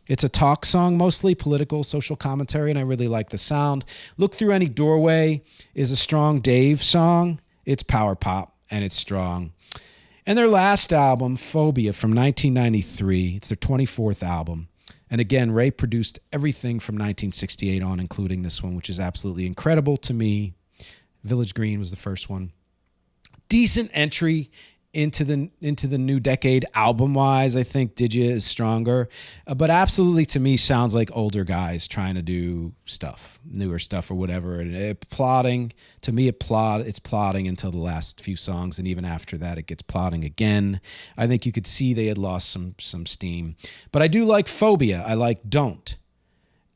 It's a talk song, mostly political, social commentary, and I really like the sound. Look Through Any Doorway is a strong Dave song. It's power pop and it's strong. And their last album, Phobia, from 1993. It's their 24th album. And again, Ray produced everything from 1968 on, including this one, which is absolutely incredible to me. Village Green was the first one. Decent entry into the new decade album-wise. I think Did Ya is stronger. But absolutely, to me, sounds like older guys trying to do stuff, newer stuff or whatever. And plotting, to me, it's plotting until the last few songs. And even after that, it gets plotting again. I think you could see they had lost some steam. But I do like Phobia. I like Don't.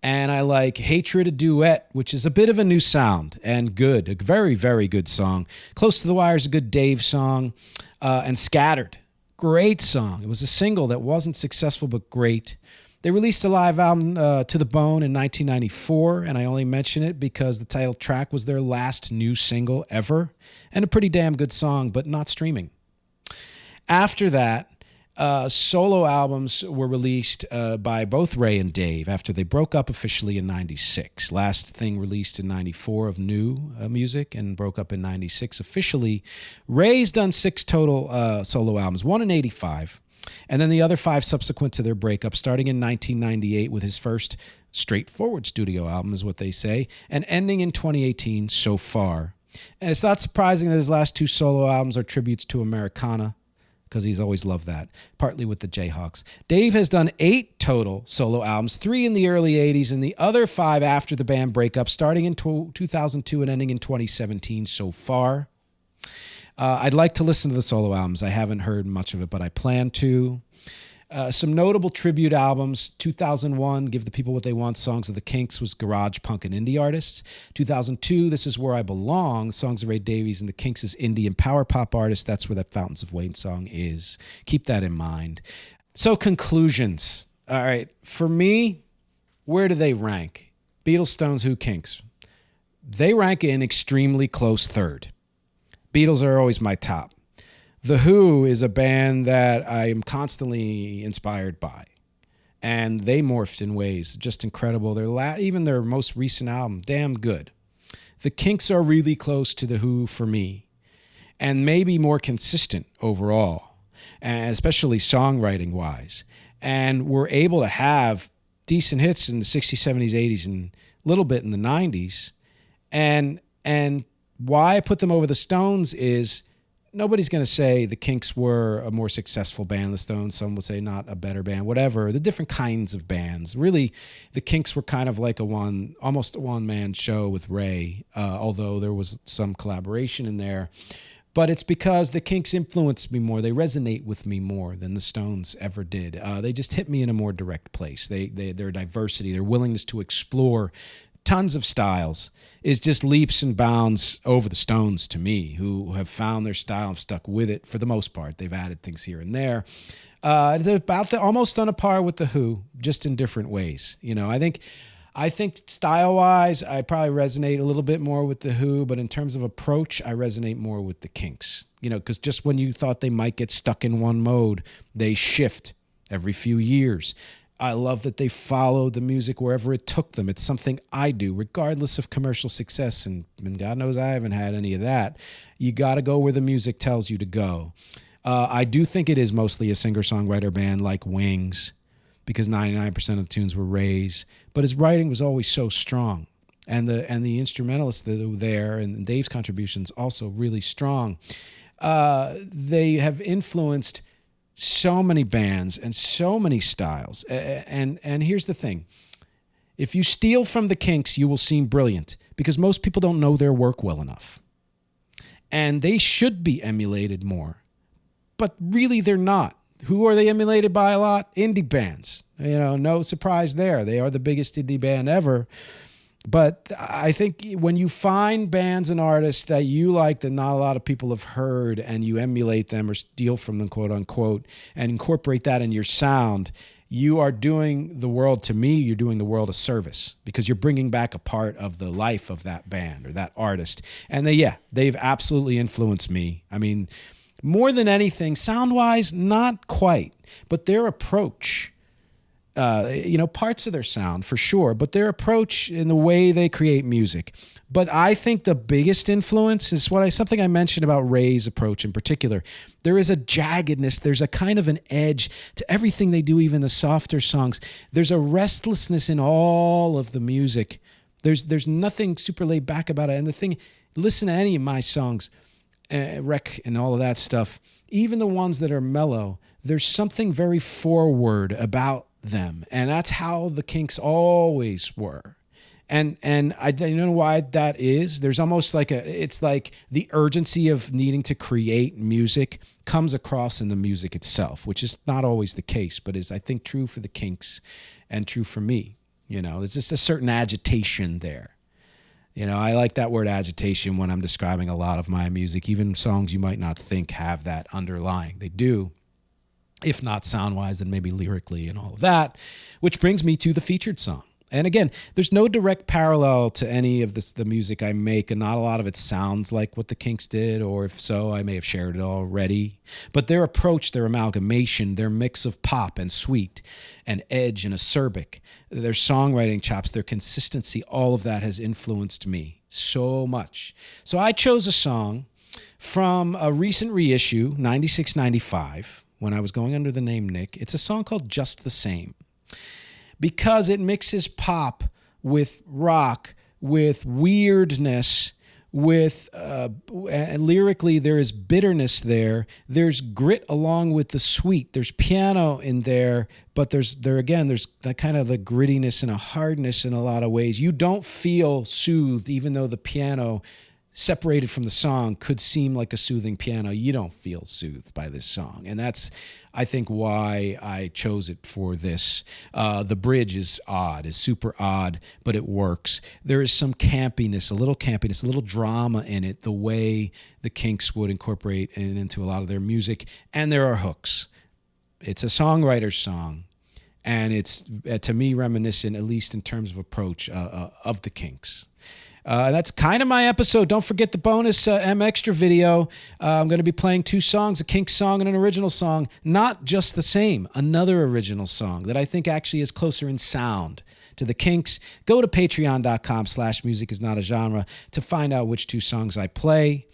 And I like Hatred, a Duet, which is a bit of a new sound and good. A very, very good song. Close to the Wire is a good Dave song. And Scattered, great song. It was a single that wasn't successful, but great. They released a live album, To the Bone, in 1994, and I only mention it because the title track was their last new single ever, and a pretty damn good song, but not streaming. After that, solo albums were released by both Ray and Dave after they broke up officially in 96. Last thing released in 94 of new music and broke up in 96 officially. Ray's done 6 total solo albums, 1 in 85, and then the other 5 subsequent to their breakup, starting in 1998 with his first straightforward studio album, is what they say, and ending in 2018 so far. And it's not surprising that his last 2 solo albums are tributes to Americana, because he's always loved that, partly with the Jayhawks. Dave has done 8 total solo albums, 3 in the early 80s, and the other 5 after the band breakup, starting in 2002 and ending in 2017 so far. I'd like to listen to the solo albums. I haven't heard much of it, but I plan to. Some notable tribute albums. 2001, Give the People What They Want, Songs of the Kinks, was garage punk and indie artists. 2002, This Is Where I Belong, songs of Ray Davies and the Kinks as indie and power pop artists. That's where that Fountains of Wayne song is. Keep that in mind. So conclusions. All right, for me, where do they rank? Beatles, Stones, Who, Kinks? They rank in extremely close third. Beatles are always my top. The Who is a band that I am constantly inspired by. And they morphed in ways just incredible. Even their most recent album, damn good. The Kinks are really close to The Who for me, and maybe more consistent overall, and especially songwriting-wise. And we're able to have decent hits in the 60s, 70s, 80s, and a little bit in the 90s. And why I put them over the Stones is nobody's going to say the Kinks were a more successful band. The Stones, some would say not a better band, whatever. The different kinds of bands. Really, the Kinks were kind of like almost a one-man show with Ray, although there was some collaboration in there. But it's because the Kinks influenced me more. They resonate with me more than the Stones ever did. They just hit me in a more direct place. Their diversity, their willingness to explore tons of styles is just leaps and bounds over the Stones to me, who have found their style and stuck with it for the most part. They've added things here and there. They're almost on a par with the Who, just in different ways. I think style-wise, I probably resonate a little bit more with the Who, but in terms of approach, I resonate more with the Kinks. Because just when you thought they might get stuck in one mode, they shift every few years. I love that they followed the music wherever it took them. It's something I do, regardless of commercial success. And God knows I haven't had any of that. You got to go where the music tells you to go. I do think it is mostly a singer-songwriter band like Wings, because 99% of the tunes were Ray's. But his writing was always so strong. And the instrumentalists that were there, and Dave's contributions also really strong. They have influenced so many bands and so many styles. And here's the thing. If you steal from the Kinks, you will seem brilliant, because most people don't know their work well enough. And they should be emulated more. But really, they're not. Who are they emulated by a lot? Indie bands. No surprise there. They are the biggest indie band ever. But I think when you find bands and artists that you like that not a lot of people have heard, and you emulate them or steal from them, quote unquote, and incorporate that in your sound, you are doing the world, to me, you're doing the world a service, because you're bringing back a part of the life of that band or that artist. And they've absolutely influenced me. I mean, more than anything, sound-wise, not quite, but their approach, parts of their sound for sure, but their approach in the way they create music. But I think the biggest influence is something I mentioned about Ray's approach in particular. There is a jaggedness, there's a kind of an edge to everything they do, even the softer songs. There's a restlessness in all of the music. There's nothing super laid back about it. And the thing, listen to any of my songs, Rec and all of that stuff, even the ones that are mellow, there's something very forward about them. And that's how the Kinks always were. And I don't know why that is. There's almost it's like the urgency of needing to create music comes across in the music itself, which is not always the case, but is, I think, true for the Kinks and true for me. There's just a certain agitation there. I like that word agitation when I'm describing a lot of my music, even songs you might not think have that underlying. They do, if not sound-wise, then maybe lyrically and all of that, which brings me to the featured song. And again, there's no direct parallel to any of the music I make, and not a lot of it sounds like what the Kinks did, or if so, I may have shared it already. But their approach, their amalgamation, their mix of pop and sweet and edge and acerbic, their songwriting chops, their consistency, all of that has influenced me so much. So I chose a song from a recent reissue, 96-95, when I was going under the name Nick. It's a song called Just the Same, because it mixes pop with rock, with weirdness, with and lyrically there is bitterness there. There's grit along with the sweet. There's piano in there, but there's that kind of a grittiness and a hardness in a lot of ways. You don't feel soothed, even though the piano separated from the song could seem like a soothing piano. You don't feel soothed by this song. And that's, I think, why I chose it for this. The bridge is super odd, but it works. There is some campiness, a little drama in it, the way the Kinks would incorporate it into a lot of their music. And there are hooks. It's a songwriter's song. And it's, to me, reminiscent, at least in terms of approach, of the Kinks. That's kind of my episode. Don't forget the bonus MxG video. I'm going to be playing 2 songs, a Kinks song and an original song. Not just the same, another original song that I think actually is closer in sound to the Kinks. Go to patreon.com/musicisnotagenre to find out which 2 songs I play.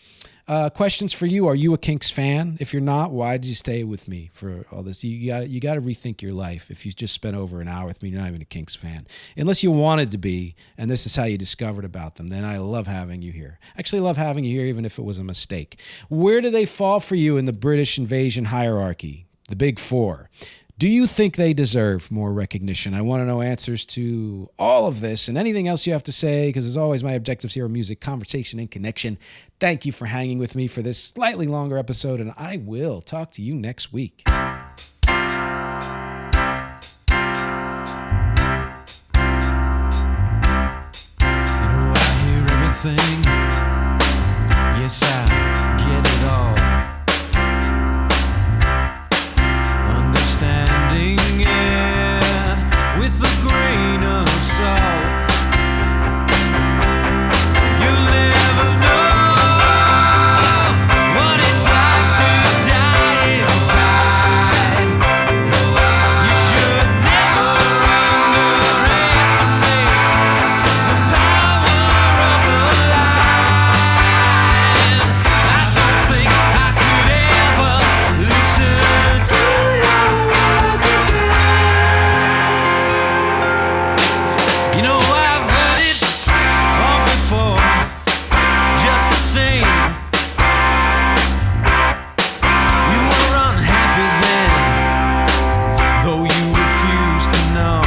Questions for you. Are you a Kinks fan? If you're not, why did you stay with me for all this? You got to rethink your life. If you just spent over an hour with me, you're not even a Kinks fan. Unless you wanted to be, and this is how you discovered about them, then I love having you here. Actually love having you here even if it was a mistake. Where do they fall for you in the British invasion hierarchy? The big 4. Do you think they deserve more recognition? I want to know answers to all of this and anything else you have to say, because as always, my objectives here are music, conversation, and connection. Thank you for hanging with me for this slightly longer episode, and I will talk to you next week. You know I hear everything. Yes, I get it all. Understanding it with a grain of salt. You'll never know what it's like to die inside. You should never underestimate the power of a lie. I don't think I could ever listen to your words again. You know I've heard it all before, just the same. You were unhappy then, though you refused to know.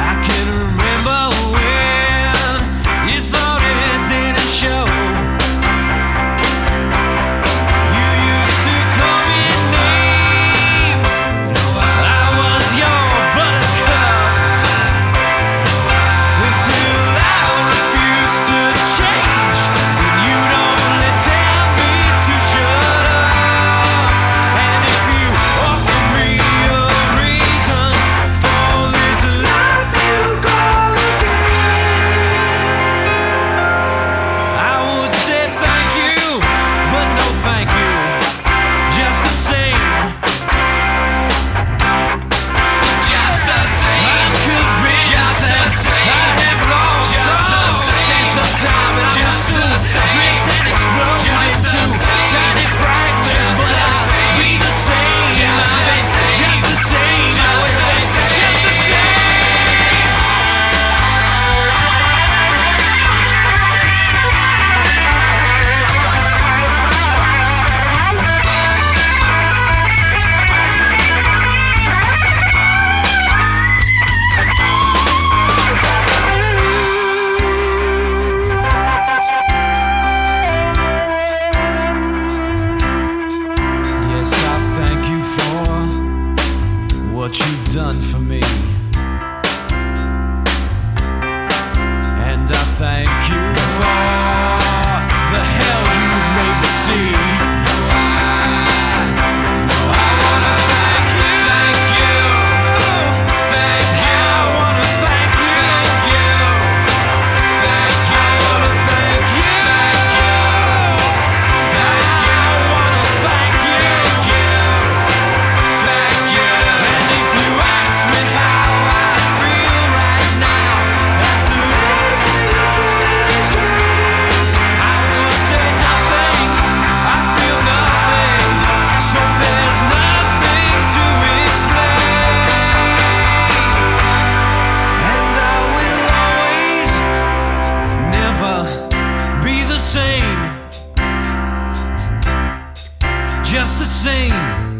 I can remember when you thought it didn't show. You used to call me names. I was your buttercup until I refused to change. And you'd only tell me to shut up. And if you offer me a reason for this life you call again, I would say thank you, but no thank you, just the same. Just the same. I'm convinced just the same. I have lost all sense of time, and just the same. Drift and explode into tiny fragments, but I'll be the same. Just the same. Just the same. Just the same. Just the same. Yes, I thank you for what you've done for me. And I thank you for the hell you've made me see. I wanna thank you, thank you, thank you. I wanna thank you, thank you, thank you. I wanna thank you, thank you, thank you. I wanna thank you, thank you. And if you ask me how I feel right now after everything is true, I will say nothing. I feel nothing, so there's nothing to explain. And I will always never be the same, just the same.